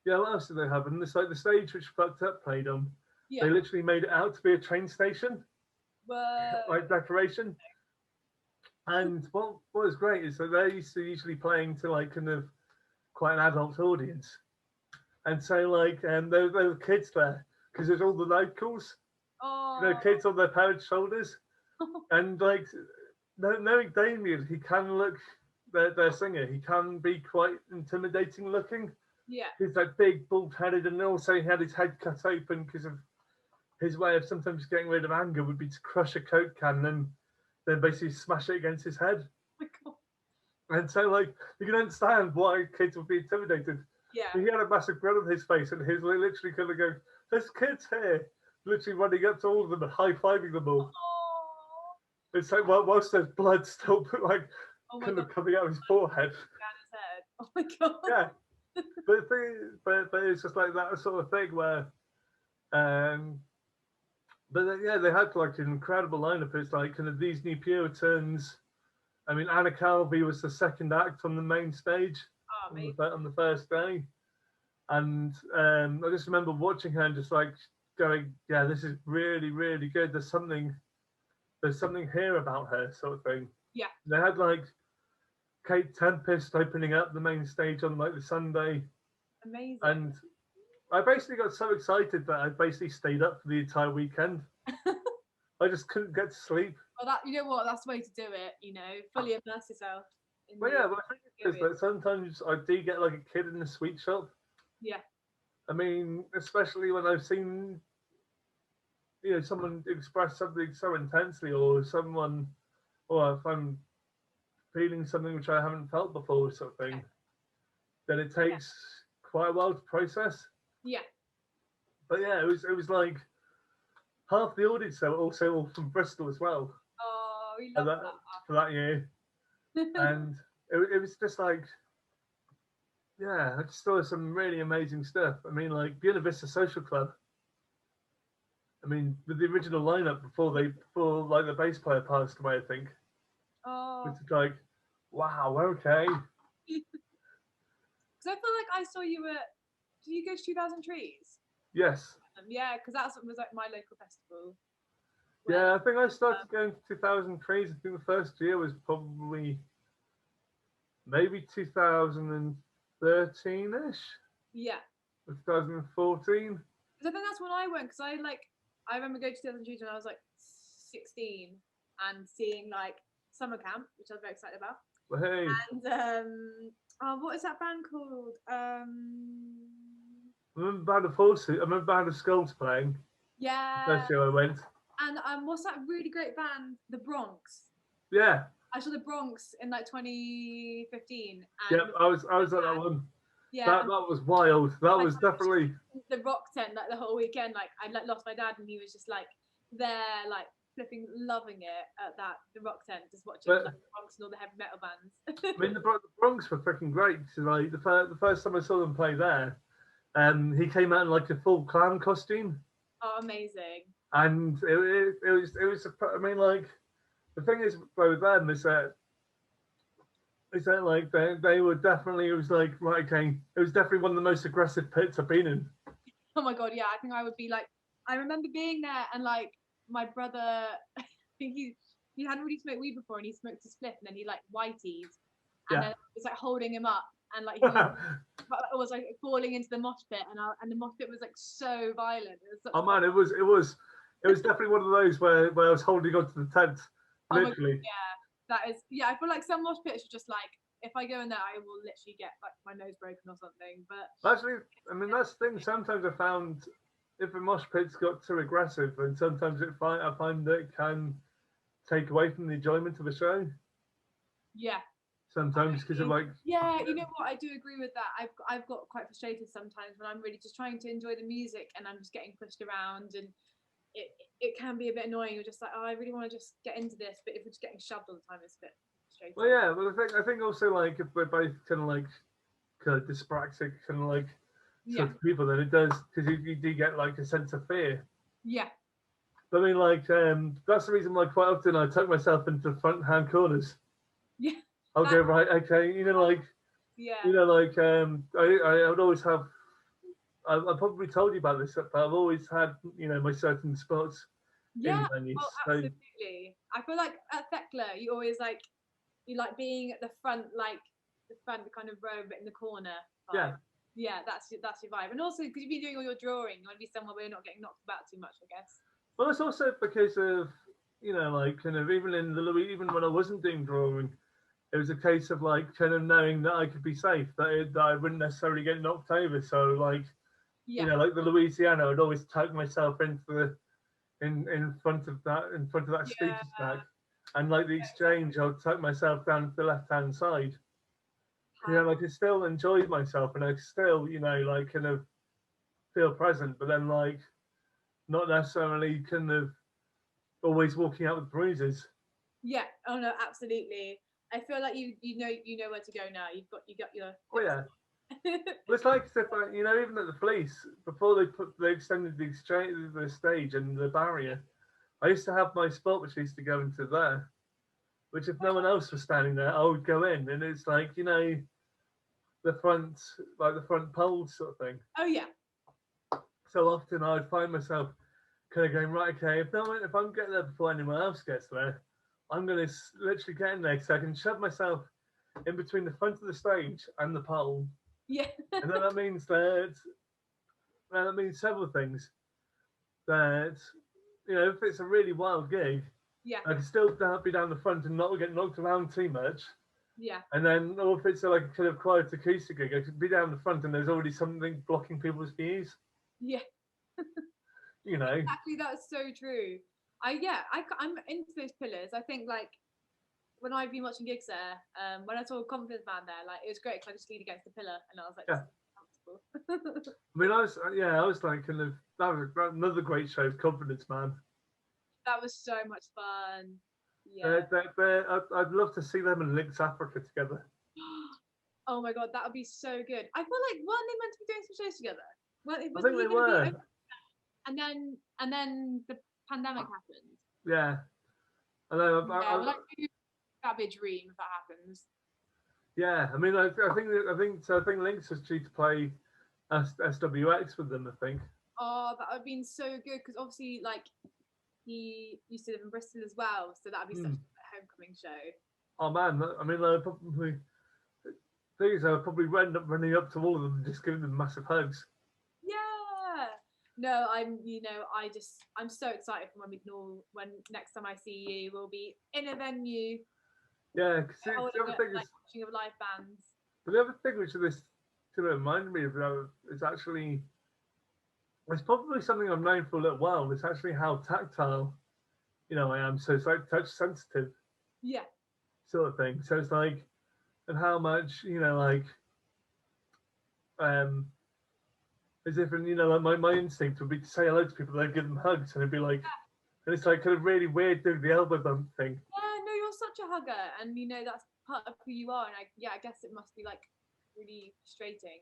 yeah, what else did they have? And it's like the stage which Fucked Up played on. yeah. They literally made it out to be a train station, Whoa. like decoration. And what was great is that they're used to usually playing to like kind of quite an adult audience, and so like there were kids there because there's all the locals, Oh. kids on their parents' shoulders, and like knowing Damien, he can look their singer, he can be quite intimidating looking. Yeah. He's like big, bald-headed, and also he had his head cut open because of his way of sometimes getting rid of anger would be to crush a Coke can and then basically smash it against his head. Oh my God. And so, like, you can understand why kids would be intimidated. Yeah. He had a massive grin on his face, and he's literally kind of going, "There's kids here," literally running up to all of them and high-fiving them all. Oh. It's like, well, whilst there's blood still, like, kind of coming out of his forehead. Down his head. Oh my God. Yeah. But it's just like that sort of thing where, but then, yeah, they had like an incredible lineup. It's like kind of these New Puritans. I mean, Anna Calvi was the second act on the main stage on the first day, and I just remember watching her and just like going, "Yeah, this is really, really good. There's something here about her," sort of thing. Yeah. They had like Kate Tempest opening up the main stage on like the Sunday. Amazing. And I basically got so excited that I basically stayed up for the entire weekend. I just couldn't get to sleep. Well, that, you know what? That's the way to do it. Fully immerse yourself. But yeah, but I think it's that sometimes I do get like a kid in the sweet shop. Yeah. I mean, especially when I've seen, someone express something so intensely, or if I'm feeling something which I haven't felt before, sort of thing, then it takes quite a while to process. Yeah. But yeah, it was like half the audience were also all from Bristol as well. Oh, we love that for that year. And it was just like, yeah, I just saw some really amazing stuff. I mean, like Buena Vista Social Club. I mean, with the original lineup before like the bass player passed away, I think. Oh. It's like, wow, okay. Because I feel like I saw you at. Did you go to 2000 Trees? Yes. Yeah, because that was like my local festival. Yeah, I think I started going to 2000 Trees. I think the first year was probably maybe 2013-ish. Yeah. Or 2014. Because I think that's when I went. Because I remember going to 2000 Trees when I was like 16 and seeing like summer camp, which I was very excited about. Well, hey. And what is that band called? I remember Band of Horses. I remember Band of Skulls playing. Yeah. First year I went. And what's that really great band? The Bronx. Yeah. I saw the Bronx in like 2015. And yeah, I was at that one. Yeah. That was wild. That was definitely the rock tent like the whole weekend. Like I lost my dad and he was just like there, like flipping loving it at the rock tent, just watching like, the Bronx and all the heavy metal bands. I mean, the Bronx were freaking great. So, like the first time I saw them play there, he came out in like a full clown costume. Oh, amazing! And it was. I mean, like the thing is though with them is that like they were definitely, it was like, right, okay, it was definitely one of the most aggressive pits I've been in. Oh my god, yeah, I think I would be like, I remember being there and like my brother, I think he hadn't really smoked weed before and he smoked a spliff and then he like whiteyed and then it was like holding him up and like he was like falling into the mosh pit and the mosh pit was like so violent. It was Oh man, it was definitely one of those where I was holding onto the tent, literally. Oh God, yeah, that is, yeah. I feel like some mosh pits are just like, if I go in there, I will literally get like my nose broken or something. But actually, I mean that's the thing. Sometimes I found if a mosh pit's got too aggressive, and sometimes I find that it can take away from the enjoyment of the show. yeah, Sometimes because of like. Yeah, you know what? I do agree with that. I've got quite frustrated sometimes when I'm really just trying to enjoy the music and I'm just getting pushed around and it can be a bit annoying. You're just like, oh, I really want to just get into this, but if we're just getting shoved all the time, it's a bit frustrating. Well, yeah, well, I think also like if we're both kind of like dyspraxic kind of like sort of people, then it does, because you do get like a sense of fear. Yeah. But I mean, like that's the reason why quite often I tuck myself into the front hand corners. Yeah. I'll go, right, okay, you know, like, you know, like I would always have. I probably told you about this, but I've always had, you know, my certain spots in venues. Oh, absolutely. So, I feel like at Thekla, you always like, you like being at the front, like the front kind of row, but in the corner. Yeah. Yeah, that's your vibe. And also, because you've been doing all your drawing, you want to be somewhere where you're not getting knocked about too much, I guess. Well, it's also because of, you know, like kind of even in the Louis, even when I wasn't doing drawing, it was a case of like kind of knowing that I could be safe, that I wouldn't necessarily get knocked over. So like, you know, like the Louisiana, I'd always tuck myself into the in front of that speaker stack, and like the exchange, I'll tuck myself down to the left hand side. You know, like I still enjoyed myself, and I still, you know, like kind of feel present, but then like not necessarily kind of always walking out with bruises. Yeah. Oh no, absolutely. I feel like you know where to go now. You got your. Oh yeah. Well, it's like if you know, even at the police, before they extended the exchange, the stage and the barrier, I used to have my spot which used to go into there, which if no one else was standing there, I would go in, and it's like, you know, the front, like the front poles sort of thing. Oh yeah. So often I'd find myself kind of going, right, okay, if I'm getting there before anyone else gets there, I'm going to literally get in there because I can shove myself in between the front of the stage and the pole. Yeah. And then that means several things. That, you know, if it's a really wild gig, I can still be down the front and not get knocked around too much. Yeah. And then, or if it's like a kind of quiet acoustic gig, I could be down the front and there's already something blocking people's views. Yeah. You know. Exactly, that's so true. I'm into those pillars. I think like when I've been watching gigs there, when I saw a Confidence band there, like it was great because I just leaned against the pillar and I was like, comfortable. I mean, I was like, kind of, that was another great show, Confidence Man. That was so much fun. Yeah. I'd love to see them in Lynx Africa together. Oh my god, that would be so good. I feel like weren't they meant to be doing some shows together? I think they were. And then the pandemic happened. Yeah. I know. That'd be a dream if that happens. Yeah, I mean, I think Lynx was due to play SWX with them, I think. Oh, that would have been so good because obviously, like, he used to live in Bristol as well, so that'd be such a homecoming show. Oh man, I mean, I would probably end up running up to all of them and just giving them massive hugs. Yeah. No, I'm so excited for when next time I see you, we'll be in a venue. Yeah, because the other thing is watching a live bands. But the other thing which this kind of reminded me of is actually, it's probably something I've known for a little while. It's actually how tactile, you know, I am. So it's like touch sensitive. Yeah. Sort of thing. So it's like, and how much, you know, like, as if, you know, like my instinct would be to say hello to people, then give them hugs, and it'd be like, and it's like kind of really weird doing the elbow bump thing. Yeah, no, you're such a hugger, and you know that's part of who you are, and I guess it must be like really frustrating.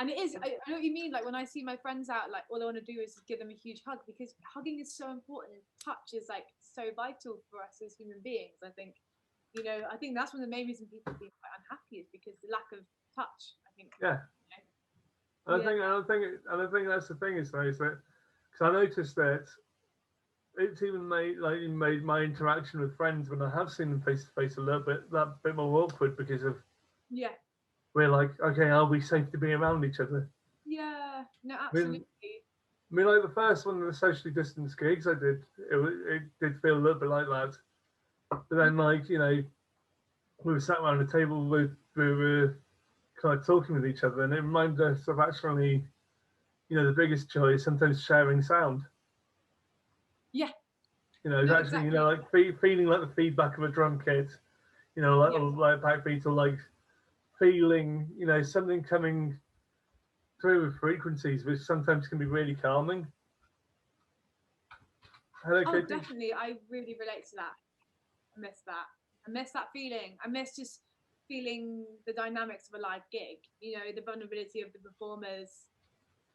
And it is, I know what you mean. Like when I see my friends out, like all I want to do is give them a huge hug, because hugging is so important. Touch is like so vital for us as human beings. I think, I think that's one of the main reasons people feel quite unhappy, is because the lack of touch. I think. Yeah. You know, I think that's the thing is though, is that because I noticed that it's even made my interaction with friends when I have seen them face to face a little bit that bit more awkward because of yeah. we're like, okay, are we safe to be around each other? Yeah. No, I absolutely. mean, like the first one of the socially distanced gigs I did, it did feel a little bit like that. But then, like, we were sat around a table we were kind of talking with each other, and it reminded us of actually, the biggest joy is sometimes sharing sound. Yeah. It's No, actually, exactly. like feeling like the feedback of a drum kit, like Yeah. or like backbeat, or like feeling, something coming through with frequencies, which sometimes can be really calming. Hello, Oh, Katy. definitely. I really relate to that. I miss that. I miss that feeling. I miss just feeling the dynamics of a live gig. The vulnerability of the performers,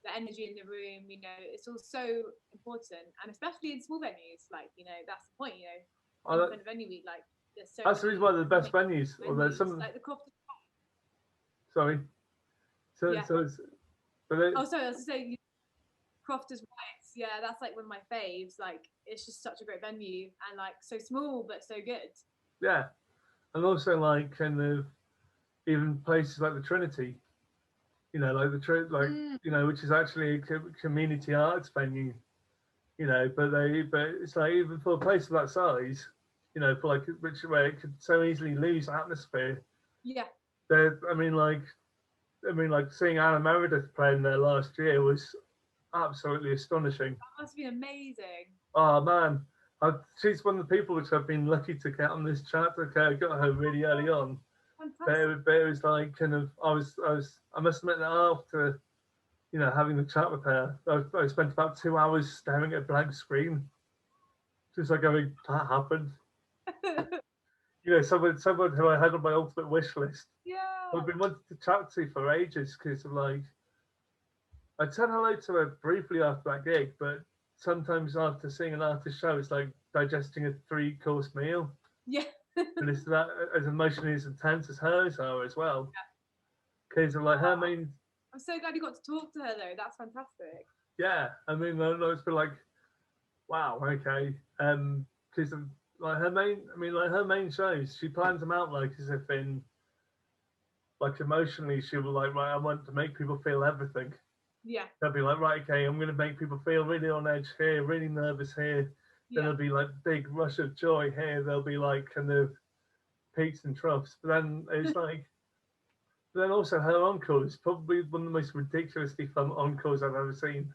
the energy in the room. It's all so important, and especially in small venues. Like, that's the point. Independent venue week. Like, there's so That's the many reason why they're the best amazing venues. Or there's some. like the Croft. Sorry. So Yeah. so it's. But it, Oh, sorry. I was to say Crofters Whites. Yeah, that's like one of my faves. Like, it's just such a great venue, and like so small but so good. yeah, and also like kind of even places like the Trinity. Like which is actually a community arts venue. But it's like even for a place of that size, for like where it could so easily lose atmosphere. Yeah. Like seeing Anna Meredith playing there last year was absolutely astonishing. That must be amazing. Oh man, she's one of the people which I've been lucky to get on this chat. Okay, I got her really early on, Fantastic. but it was like kind of I must admit that after having the chat with her, I spent about 2 hours staring at a blank screen, just like going that happened. Someone who I had on my ultimate wish list. Yeah. I've been wanting to chat to for ages because of like I said hello to her briefly after that gig, but sometimes after seeing an artist show, it's like digesting a 3-course meal, Yeah. and it's that as emotionally as intense as hers are as well. Because of like her main, I'm so glad you got to talk to her though. That's fantastic. yeah. I mean, it's been like, wow, okay. Because of like her main, like her main shows, she plans them out like as if in like emotionally, she will like, right, I want to make people feel everything. Yeah. They'll be like, right, okay, I'm going to make people feel really on edge here, really nervous here. Then there'll be like big rush of joy here. There'll be like kind of peaks and troughs. But then it's like, then also her encore is probably one of the most ridiculously fun encores I've ever seen.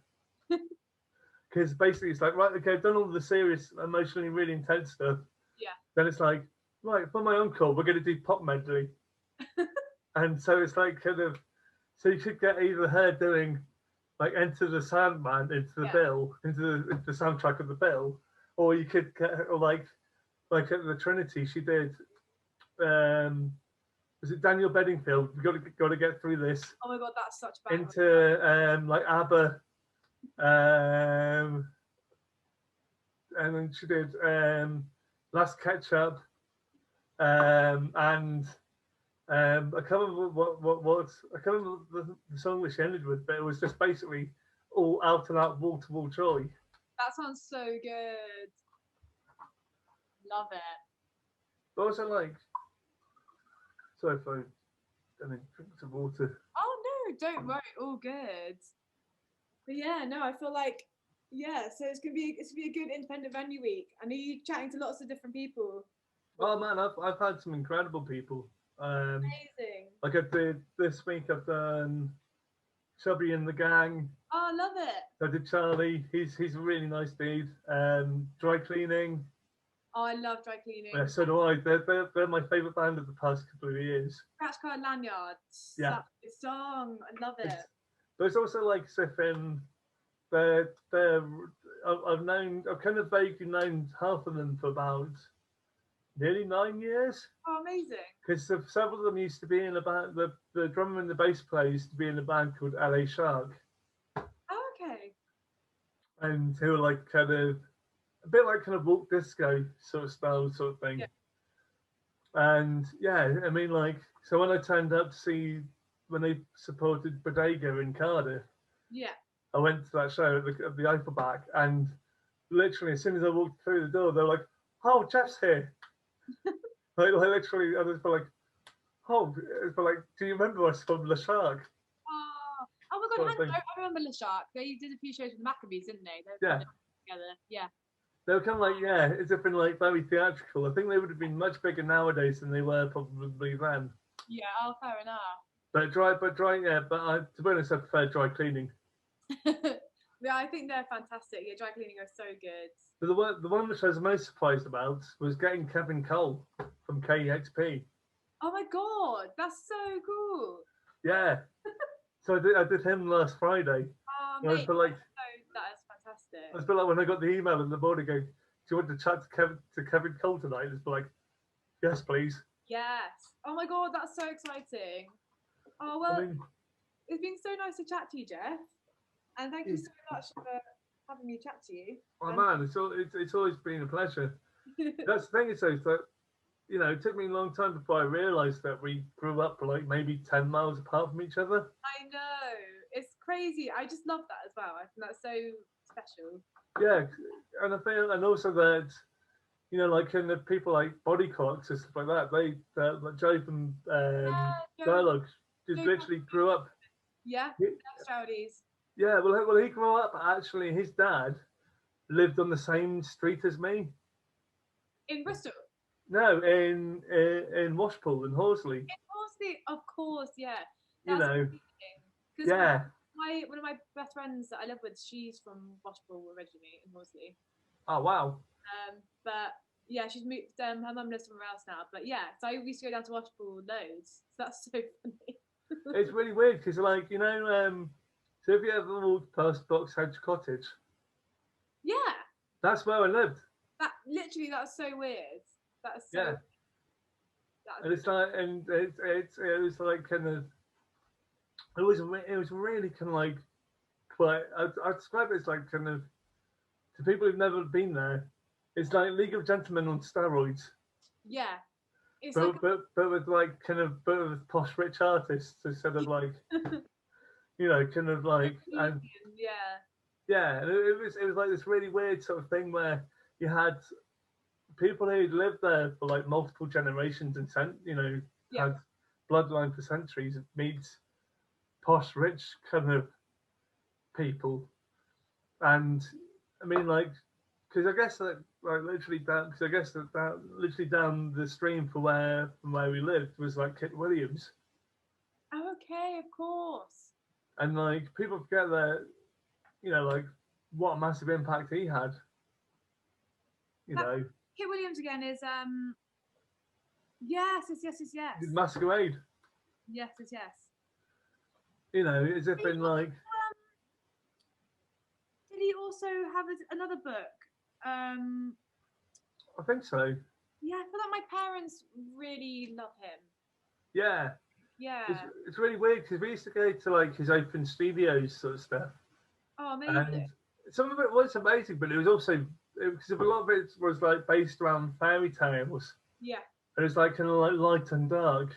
Because basically it's like, right, okay, I've done all the serious, emotionally really intense stuff. Yeah. Then it's like, right, for my encore, we're going to do pop medley. And so it's like kind of, so you could get either her doing like Enter the Sandman into the bill, into the soundtrack of the bill, or you could get, or like at the Trinity, she did. Was it Daniel Bedingfield? We got to get through this. Oh my god, that's such a bad into like ABBA, and then she did Last Ketchup, and I can't remember what I can't remember the song that she ended with, but it was just basically all out and out wall to wall joy. That sounds so good. Love it. But also like, sorry if I drink some water. Oh no, don't worry, all good. But yeah, no, I feel like so it's gonna be a good independent venue week. And are you chatting to lots of different people? Oh man, I've had some incredible people. Amazing. Like I did this week, I've done Chubby and the Gang. Oh, I love it. I did Charlie. He's a really nice dude. Dry Cleaning. Oh, I love Dry Cleaning. Yeah, so do I. They're my favourite band of the past couple of years. Scratch Card Lanyards. Yeah. Such a song. I love it. But it's also like as if in I've kind of vaguely known half of them for about nearly 9 years. Oh, amazing. Because several of them used to be in a band. The drummer and the bass player used to be in a band called LA Shark, Oh, okay. and who were like kind of a bit like kind of walk disco sort of style sort of thing. Yeah. And yeah, I mean, like, so when I turned up to see when they supported Bodega in Cardiff, Yeah. I went to that show at the Eiffelbach, and literally as soon as I walked through the door, they were like, "Oh, Jeff's here!" Like literally, I was like, "Oh," it's like, "Do you remember us from the Shark?" Oh my God, Sort of thing. I remember Le Shark. They did a few shows with the Maccabees, didn't they? They were Yeah, kind of together. Yeah. they were kind of like, yeah, it's been like very theatrical. I think they would have been much bigger nowadays than they were probably then. Yeah. Oh, fair enough. Yeah. But to be honest, I prefer dry cleaning. Yeah, I think they're fantastic. Yeah, dry cleaning are so good. But the one which I was most surprised about was getting Kevin Cole from KEXP. Oh my God, that's so cool. Yeah. So I did him last Friday. Oh, I was mate, like, that is fantastic. I was like when I got the email in the morning going, "Do you want to chat to Kevin Cole tonight?" It's like, "Yes, please." Yes. Oh my God, that's so exciting. Oh well, I mean, it's been so nice to chat to you, Jeff, and thank you so much for having me chat to you. oh man, it's always been a pleasure. That's the thing is though, that you know, it took me a long time before I realised that we grew up like maybe 10 miles apart from each other. I know. It's crazy. I just love that as well. I think that's so special. Yeah, and I feel, and also that, you know, like in the people like Body Clocks and stuff like that, like Joe from Joe, Dialogue just Joe literally grew up. Yeah, He, that's Rowdies. yeah, well, he grew up actually. His dad lived on the same street as me. In Bristol. No, in Washpool in Horsley. In Horsley, of course, yeah. You That's know, because yeah. one of my best friends that I live with, she's from Washpool originally in Horsley. Oh wow. But yeah, she's moved. Her mum lives somewhere else now. But yeah, so I used to go down to Washpool loads. So that's so funny. It's really weird because, like, you know, so if you ever walked past Box Hedge Cottage, Yeah, that's where I lived. that's so weird. That's so. Yeah. And it's like, and it was like kind of, it was really kind of like, quite. I'd describe it as like kind of, to people who've never been there, it's like League of Gentlemen on steroids. Yeah, it's but, like but with like kind of but with posh rich artists instead of like you know kind of like and yeah, and it was like this really weird sort of thing where you had people who'd lived there for like multiple generations and had bloodline for centuries meets posh rich kind of people. And I mean, like, because I guess that like literally down, because I guess that literally down the stream from where we lived was like Kit Williams. Oh, okay, of course. And like people forget that, you know, like what a massive impact he had. You know, Kit Williams again is yes. Masquerade. Yes. You know, as if in like. Did he also have another book? I think so. Yeah, I feel like my parents really love him. Yeah. Yeah. It's really weird because we used to go to like his open studios sort of stuff. Oh, amazing. And some of it was amazing, but it was also because a lot of it was like based around fairy tales. Yeah. And it was like kind of like light and dark.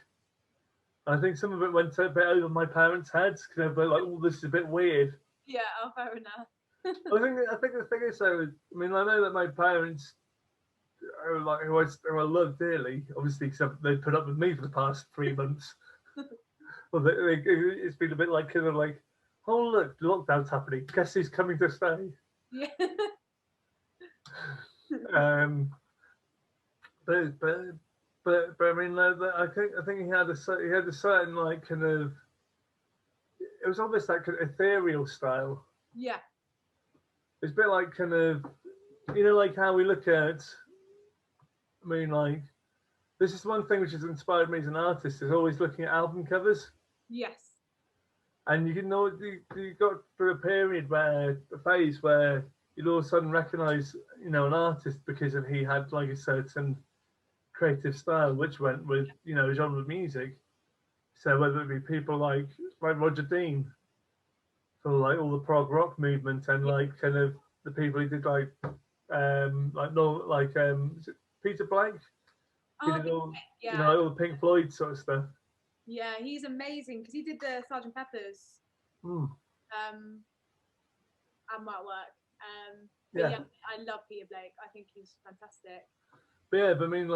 And I think some of it went a bit over my parents' heads because they were like, "Oh, this is a bit weird." Yeah. Oh, fair enough. I think the thing is though, I mean, I know that my parents are like who I love dearly, obviously, because they put up with me for the past 3 months. Well, it's been a bit like kind of like, oh look, lockdown's happening. Guess who's coming to stay? Yeah. But I mean, I think he had a certain like kind of, it was almost like an ethereal style. Yeah. It's a bit like kind of, you know, like how we look at. I mean, like, this is one thing which has inspired me as an artist is always looking at album covers. Yes. And you got through a phase where you'd all of a sudden recognise, you know, an artist because he had like a certain creative style, which went with genre of music. So whether it be people like Roger Dean for like all the prog rock movement, and Yeah. like kind of the people who did like no is it Peter Blank? He Oh, did all yeah, all the Pink Floyd sort of stuff. yeah, he's amazing because he did the Sergeant Pepper's Mm, um and my work. But yeah, yeah, I love Peter Blake. I think he's fantastic. but yeah, but I mean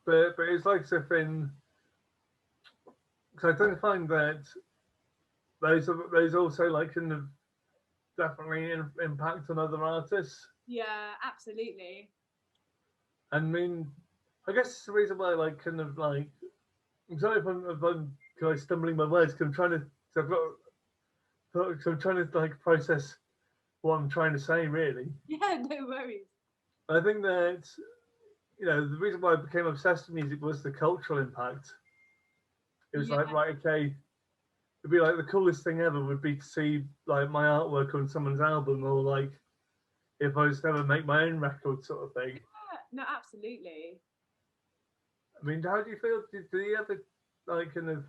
but it's like as if in because I don't find that those also like kind of definitely impact on other artists. Yeah, absolutely. I mean, I guess it's the reason why like kind of like I'm sorry if I'm kind of stumbling my words because I'm trying to so I've got so I'm trying to like process what I'm trying to say really. Yeah, no worries. I think that the reason why I became obsessed with music was the cultural impact. It was Yeah, like right, okay, it'd be like the coolest thing ever would be to see like my artwork on someone's album, or like if I was to ever make my own record sort of thing. no, absolutely. I mean, how do you feel? Do you ever like kind of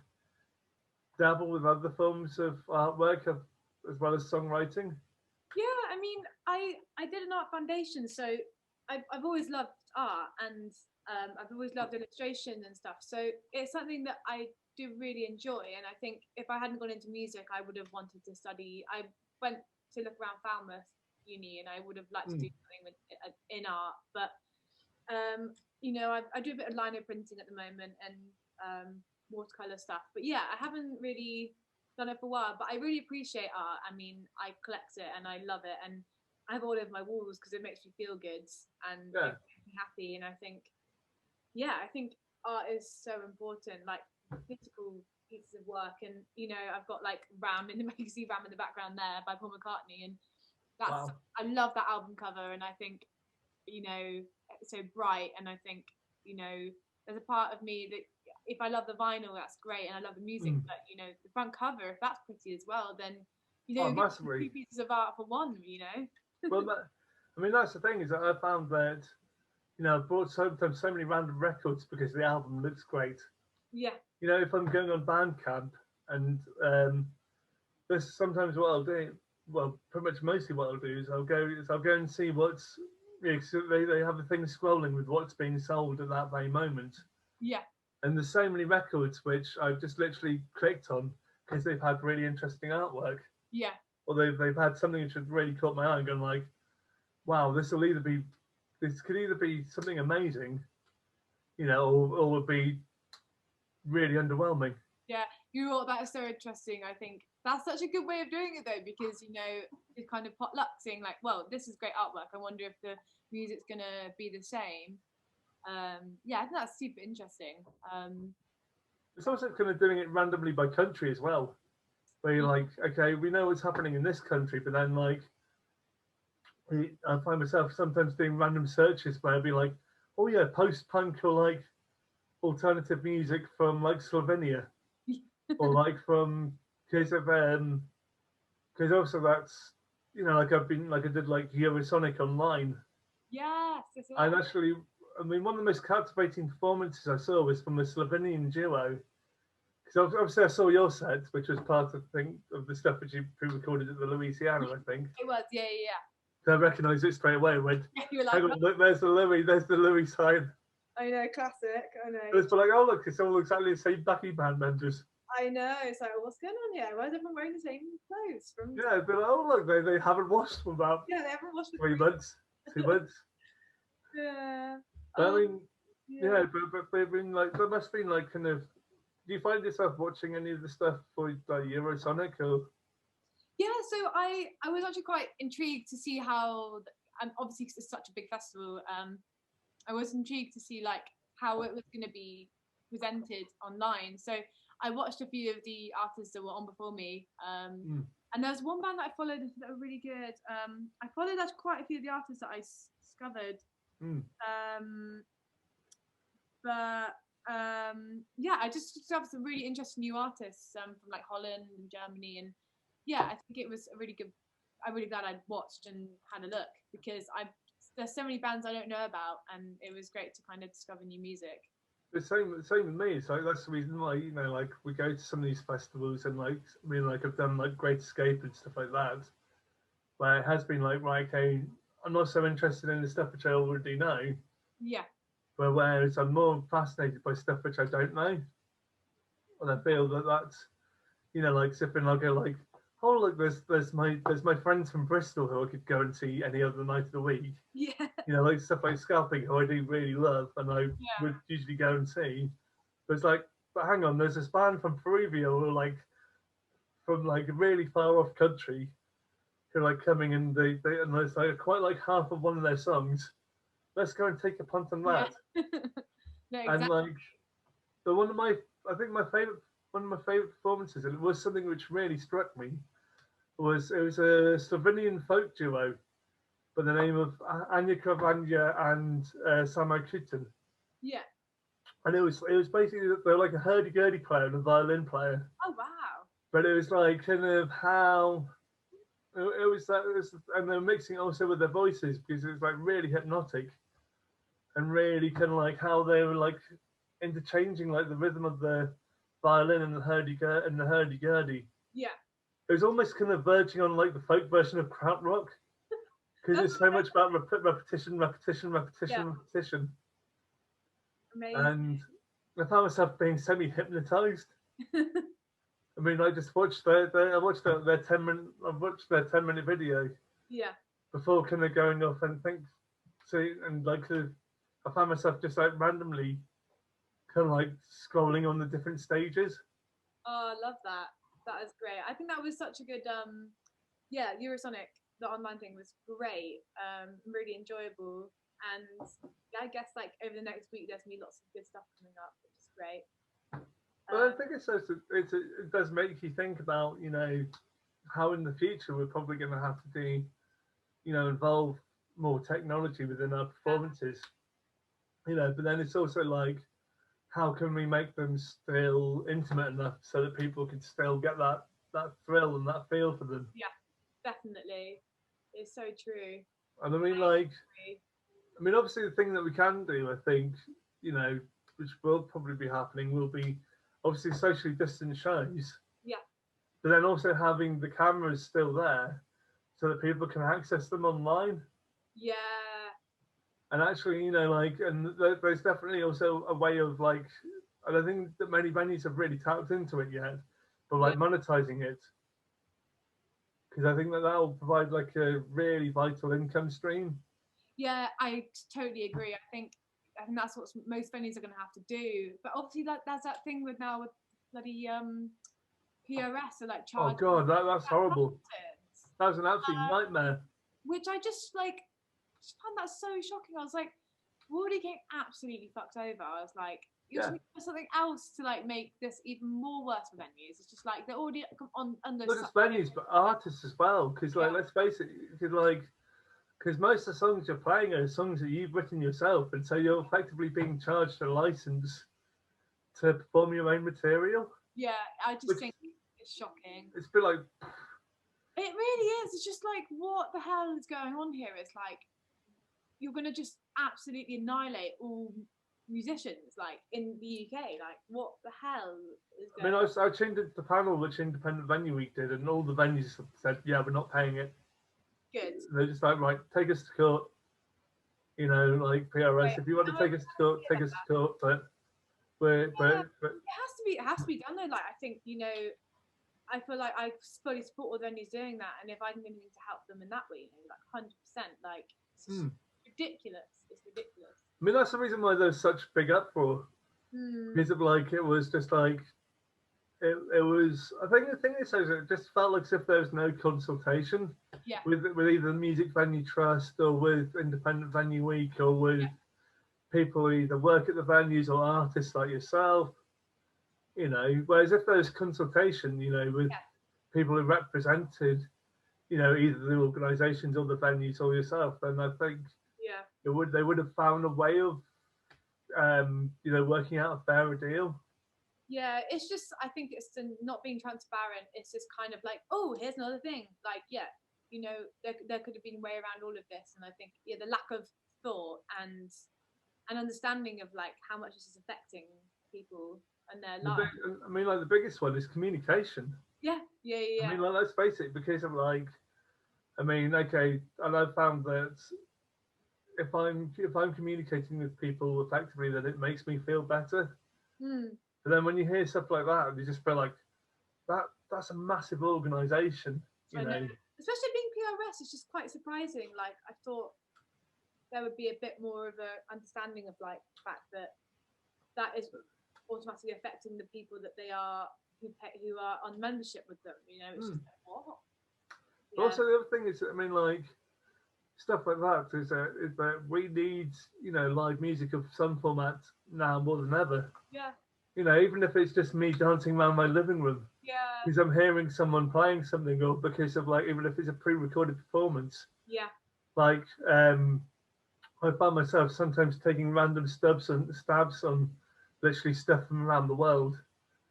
dabble with other forms of artwork as well as songwriting? Yeah, I mean, I did an art foundation, so I've always loved art, and I've always loved illustration and stuff. So it's something that I do really enjoy, and I think if I hadn't gone into music, I would have wanted to study. I went to look around Falmouth Uni, and I would have liked to do Mm. something with in art, but I do a bit of lino printing at the moment and watercolor stuff. But yeah, I haven't really done it for a while, but I really appreciate art. I mean, I collect it and I love it, and I have all over my walls because it makes me feel good and Yeah. it makes me happy. And I think, yeah, I think art is so important, like physical pieces of work. And I've got like Ram in the you can see Ram in the background there by Paul McCartney, and that's Wow. I love that album cover, and I think so bright, and I think there's a part of me that if I love the vinyl, that's great, and I love the music, Mm. but the front cover, if that's pretty as well, then Oh, you get massively. two pieces of art for one. Well, I mean, that's the thing is that I found that I bought sometimes so many random records because the album looks great. Yeah, If I'm going on Bandcamp and this is sometimes what I'll do. Well, pretty much mostly what I'll do is I'll go and see what's so they have a thing scrolling with what's being sold at that very moment. yeah, And there's so many records which I've just literally clicked on because they've had really interesting artwork, yeah, or they've had something which has really caught my eye and gone like, wow, this could either be something amazing, or would be really underwhelming. yeah. That is so interesting. I think that's such a good way of doing it though, because it's kind of potluck, saying like, well, this is great artwork, I wonder if the music's gonna be the same. Yeah, I think that's super interesting. It's also kind of doing it randomly by country as well, where you're like, okay, we know what's happening in this country, but then like I find myself sometimes doing random searches where I'd be like, oh yeah, post-punk or like alternative music from like Slovenia, or like from because of because also that's like I did like Eurosonic online. Yes, as And well. actually, I mean, one of the most captivating performances I saw was from a Slovenian duo. Because obviously I saw your set, which was part of the stuff which you pre-recorded at the Louisiana, I think. It was, yeah, yeah, So I recognised it straight away. And went, yeah. You were like, hang on, look, there's the Louis sign. I know, classic. I know. And it's like, oh look, it's all exactly the same Bucky band members. I know. It's like, what's going on here? Why is everyone wearing the same clothes from? Yeah, but oh look, they haven't washed for about Yeah, they haven't washed the 3 months, 2 months. Yeah. But I mean, Yeah. yeah, but I mean, like there must be like kind of. Do you find yourself watching any of the stuff for like Eurosonic or? Yeah. So I was actually quite intrigued to see how, and obviously because it's such a big festival, I was intrigued to see like how it was going to be presented online. So I watched a few of the artists that were on before me. And there was one band that I followed that were really good. I followed actually quite a few of the artists that I discovered. Mm. But yeah, I just discovered some really interesting new artists from like Holland and Germany, and yeah, I think it was a really good. I'm really glad I watched and had a look because there's so many bands I don't know about, and it was great to kind of discover new music. The same with me. So that's the reason why, like we go to some of these festivals and like like I've done like Great Escape and stuff like that, where it has been like, right, okay, I'm not so interested in the stuff which I already know, Yeah. but whereas I'm more fascinated by stuff which I don't know, and I feel that that's, like sipping, I'll go like, oh look, there's my friends from Bristol who I could go and see any other night of the week. Yeah. Like stuff like scalping, who I do really love, and I Yeah. would usually go and see. But it's like, but hang on, there's this band from Perugia who are like from like a really far off country who are like coming and they and there's like quite like half of one of their songs. Let's go and take a punt on Yeah. that. No, And exactly. like, but one of my favorite performances, and it was something which really struck me, it was a Slovenian folk duo by the name of Anja Kravanja and Samo Kutin. Yeah. And it was basically they're like a hurdy-gurdy player and a violin player, Oh wow. but it was like kind of how it was, and they're mixing it also with their voices because it was like really hypnotic and really kind of like how they were like interchanging like the rhythm of the violin and the hurdy-gurdy. Yeah. It was almost kind of verging on like the folk version of krautrock because That's it's so much about repetition, repetition, yeah. repetition, repetition, Amazing. and I found myself being semi-hypnotized. I mean, I just watched their 10-minute video Yeah. before kind of going off and think, see, and like I found myself just like randomly kind of like scrolling on the different stages. Oh, I love that. That is great. I think that was such a good yeah, Eurosonic, the online thing was great. Really enjoyable. And yeah, I guess like over the next week there's gonna be lots of good stuff coming up, which is great. But I think it does make you think about, how in the future we're probably going to have to do, involve more technology within our performances. But then it's also like, how can we make them still intimate enough so that people can still get that thrill and that feel for them? Yeah, definitely. It's so true. And I mean, I like, agree. obviously the thing that we can do, I think, you know, which will probably be happening, will be obviously socially distant shows, Yeah. but then also having the cameras still there so that people can access them online. Yeah. And actually, like, and there's definitely also a way of like, I don't think that many venues have really tapped into it yet, but Yeah. like monetizing it, because I think that will provide like a really vital income stream. Yeah, I totally agree. I think that's what most venues are going to have to do. But obviously, there's that thing with now with bloody PRS are like Oh charging God, that's horrible. concerts, That was an absolute nightmare. which I just like just found that so shocking. I was like, we're already getting absolutely fucked over. I was like, you're Yeah, trying to do something else to like make this even more worse for venues. It's just like they're already on under not such just venues, but artists as well. Because like, yeah, let's face it, because most of the songs you're playing are songs that you've written yourself, and so you're effectively being charged a license to perform your own material. yeah. I just Which think it's shocking. it's a bit like, It really is. It's just like, what the hell is going on here? It's like you're gonna just absolutely annihilate all musicians, like in the UK. Like, what the hell is I mean, going on? I tuned into the panel which Independent Venue Week did, and all the venues said, "Yeah, we're not paying it." Good. They're just like, "Right, take us to court." Like Wait, PRS, if you want to now I take us to court, take us to court. But yeah, but it has to be done though. Like, I think I feel like I fully support all the venues doing that, and if I can do anything to help them in that way, like 100%, like it's just ridiculous. It's ridiculous. I mean, that's the reason why there's such big uproar. Hmm. Because of like, it was just like, it was, I think the thing is, it just felt like as if there was no consultation Yeah. with either the Music Venue Trust or with Independent Venue Week or with people who either work at the venues or artists like yourself. Whereas if there was consultation, with people who represented, either the organisations or the venues or yourself, then I think Yeah. they would have found a way of working out a fairer deal. Yeah, it's just I think it's the not being transparent. It's just kind of like, oh, here's another thing. Like, yeah, there could have been a way around all of this, and I think the lack of thought an understanding of like how much this is affecting people and their The lives. I mean, like the biggest one is communication. Yeah, yeah, yeah, I yeah. mean, like let's face it, because of like, I mean, okay, and I've found that if I'm communicating with people effectively, then it makes me feel better. Hmm. But then when you hear stuff like that, you just feel like that's a massive organisation, you I know, know. especially being PRS, it's just quite surprising. Like I thought there would be a bit more of a understanding of like the fact that that is automatically affecting the people that they are who are on membership with them. You know, it's Hmm. just like, what? But Yeah, also the other thing is, I mean, like stuff like that is that we need, you know, live music of some format now more than ever. yeah, You know, even if it's just me dancing around my living room yeah, because I'm hearing someone playing something, or because of like, even if it's a pre-recorded performance, yeah. like I find myself sometimes taking random stabs on literally stuff from around the world.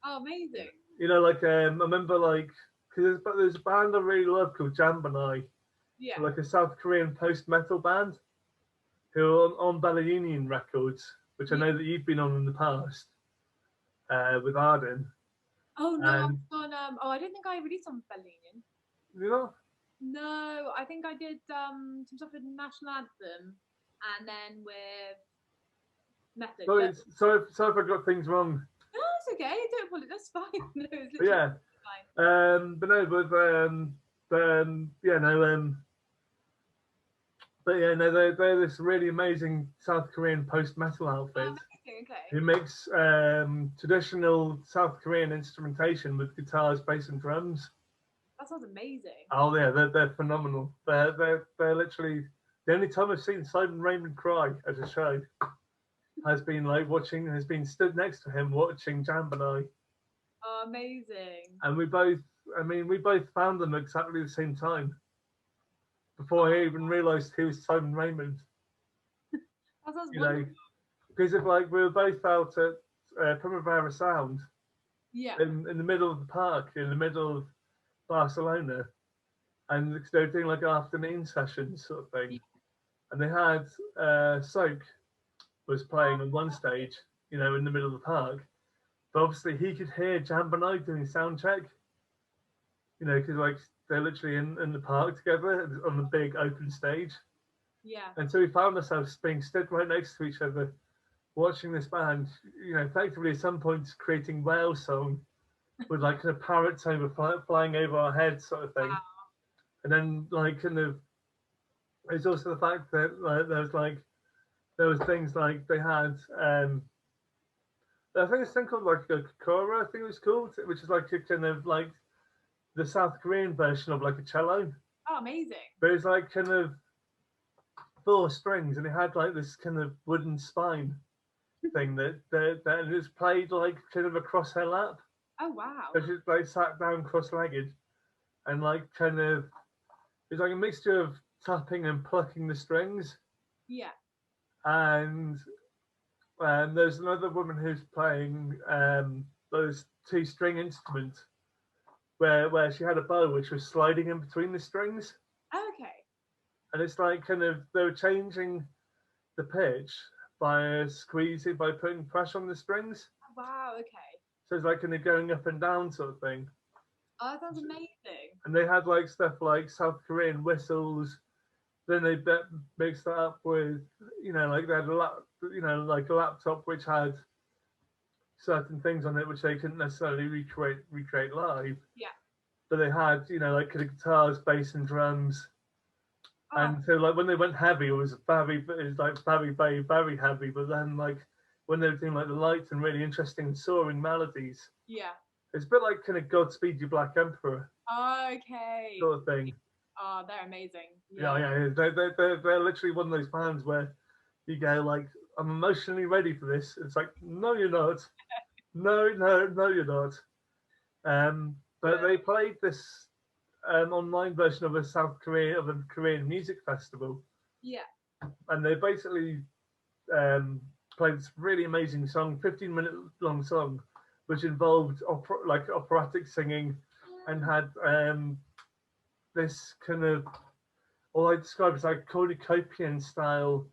Oh, amazing. You know, like I remember like because there's a band I really love called Jambanai, Yeah, like a South Korean post-metal band who are on Bella Union Records, which I yeah. know that you've been on in the past with Arden. Oh no, I And was on. Oh, I don't think I released on Berlin. you know, No, I think I did some stuff with National Anthem, and then with Method. But sorry if I got things wrong. no, it's okay. Don't apologize. That's fine. No, it's But literally yeah, fine. but no, yeah, no, but yeah, no, they're this really amazing South Korean post-metal Oh, outfit amazing. Okay. who makes traditional South Korean instrumentation with guitars, bass, and drums. That sounds amazing. Oh yeah, they're phenomenal. They're literally the only time I've seen Simon Raymond cry at a show has been stood next to him watching Jambanai, Oh, amazing. and we both found them exactly the same time before I even realised he was Simon Raymond. That sounds You know, wonderful. because of like we were both out at Primavera Sound Yeah. in the middle of the park in the middle of Barcelona, and they were doing like afternoon sessions sort of thing, Yeah. and they had Soak was playing on one stage, you know, in the middle of the park, but obviously he could hear Jambanai doing sound check, you know, because like they're literally in the park together on the big open stage, Yeah. and so we found ourselves being stood right next to each other watching this band, you know, effectively at some points creating whale song with like kind of parrots flying over our heads sort of thing. Wow. And then like kind of there's also the fact that there was things like they had I think it's thing called like a kora, I think it was called, which is like a kind of like the South Korean version of like a cello. Oh, amazing. But it's like kind of four strings and it had like this kind of wooden spine thing that it was played like kind of across her lap. Oh, wow. So she like sat down cross-legged and like kind of it's like a mixture of tapping and plucking the strings. Yeah. And there's another woman who's playing those two-string instruments where she had a bow which was sliding in between the strings, Okay. and it's like kind of they were changing the pitch by squeezing by putting pressure on the strings. Wow. Okay. So it's like kind of going up and down sort of thing. Oh, that sounds amazing. And they had like stuff like South Korean whistles. Then they mixed that up with, you know, like they had like a laptop which had certain things on it which they couldn't necessarily recreate live. Yeah. But they had, you know, like the guitars, bass, and drums. Oh, And so like when they went heavy, it was very heavy. But then like when they were doing like the lights and really interesting soaring melodies, yeah. it's a bit like kind of Godspeed You Black Emperor Okay. sort of thing. Oh, they're amazing. Yeah, Yeah. yeah, they're literally one of those bands where you go like, I'm emotionally ready for this. It's like, no, you're not. No, you're not. But Yeah. they played this online version of a Korean music festival, Yeah. and they basically played this really amazing song, 15-minute long song, which involved operatic singing, and had this kind of, all I describe as like cornucopian style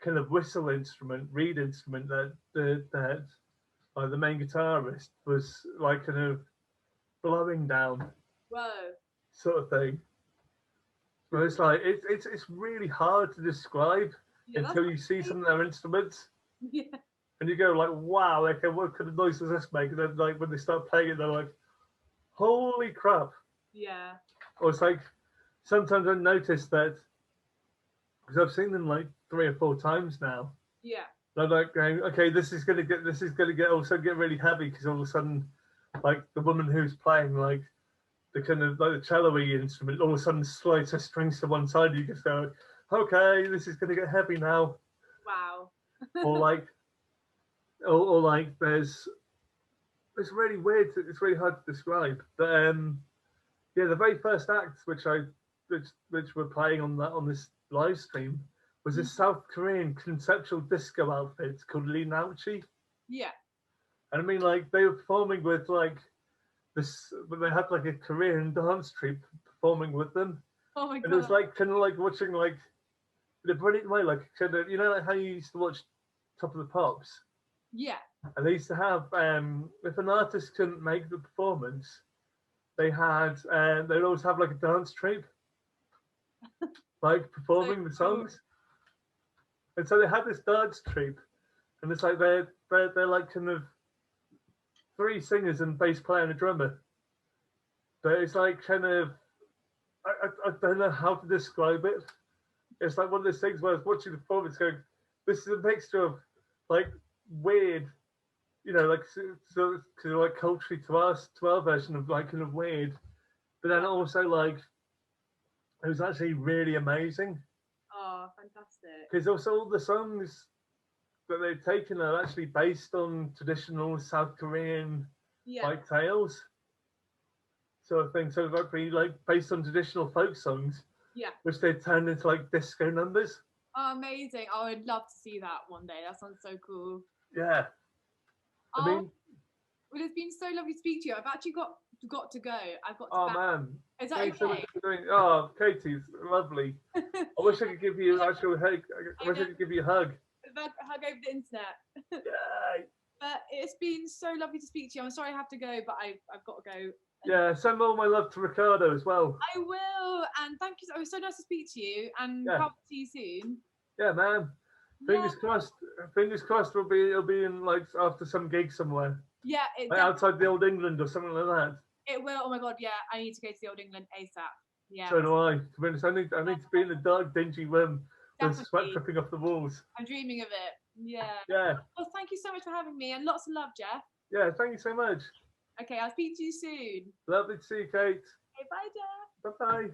kind of whistle instrument, reed instrument that the main guitarist was like kind of blowing down, Whoa. sort of thing. But it's like it's really hard to describe Yeah, that's until you see some of their instruments. yeah. And you go like, wow, okay, what kind of noise does this make? And then like when they start playing it, they're like, holy crap. Yeah. Or it's like sometimes I notice that because I've seen them like 3 or 4 times now. Yeah. They're like going, okay, this is gonna get also get really heavy because all of a sudden, like the woman who's playing like the kind of like the cello-y instrument all of a sudden slides her strings to one side. And you just go, okay, this is gonna get heavy now. Wow. Or like, or like there's it's really weird. It's really hard to describe. But yeah, the very first act which we're playing on this live stream was a South Korean conceptual disco outfit called Lee Nauchi. Yeah. And I mean, like they were performing with like this, but they had like a Korean dance troupe performing with them, Oh my and it god. was like kind of like watching like in a brilliant way, like kind of like how you used to watch Top of the Pops. Yeah. And they used to have, if an artist couldn't make the performance, they'd always have like a dance troupe, like performing the songs. And so they had this dance troupe, and it's like they're like kind of 3 singers and bass player and a drummer. But it's like kind of, I don't know how to describe it. It's like one of those things where I was watching the performance going, this is a mixture of like weird, like so like culturally to our version of like kind of weird, but then also like it was actually really amazing. Oh, fantastic. Because also all the songs that they've taken are actually based on traditional South Korean like tales sort of thing. So they'd be like based on traditional folk songs, which they turned into like disco numbers. Oh, amazing. Oh, I'd love to see that one day. That sounds so cool. Yeah. I mean, well, it's been so lovely to speak to you. I've actually got to go. I've got to oh man, is that thanks okay? so much for doing. Oh, Katie's lovely. I wish I could give you an actual hug. I wish I could give you a hug. Hug over the internet. Yay. But it's been so lovely to speak to you. I'm sorry I have to go, but I've got to go. Yeah, send all my love to Ricardo as well. I will, and thank you. It was so nice to speak to you, and can't see you soon. Yeah, man. Fingers crossed. Fingers crossed. It'll be in like after some gig somewhere. Yeah, like outside the Old England or something like that. It will. Oh my god, yeah. I need to go to the Old England ASAP. Yeah. So do I. To be honest, I need to be in a dark, dingy room with sweat dripping off the walls. I'm dreaming of it. Yeah. Yeah. Well, thank you so much for having me, and lots of love, Jeff. Yeah, thank you so much. Okay, I'll speak to you soon. Lovely to see you, Kate. Okay, bye, Jeff. Bye-bye.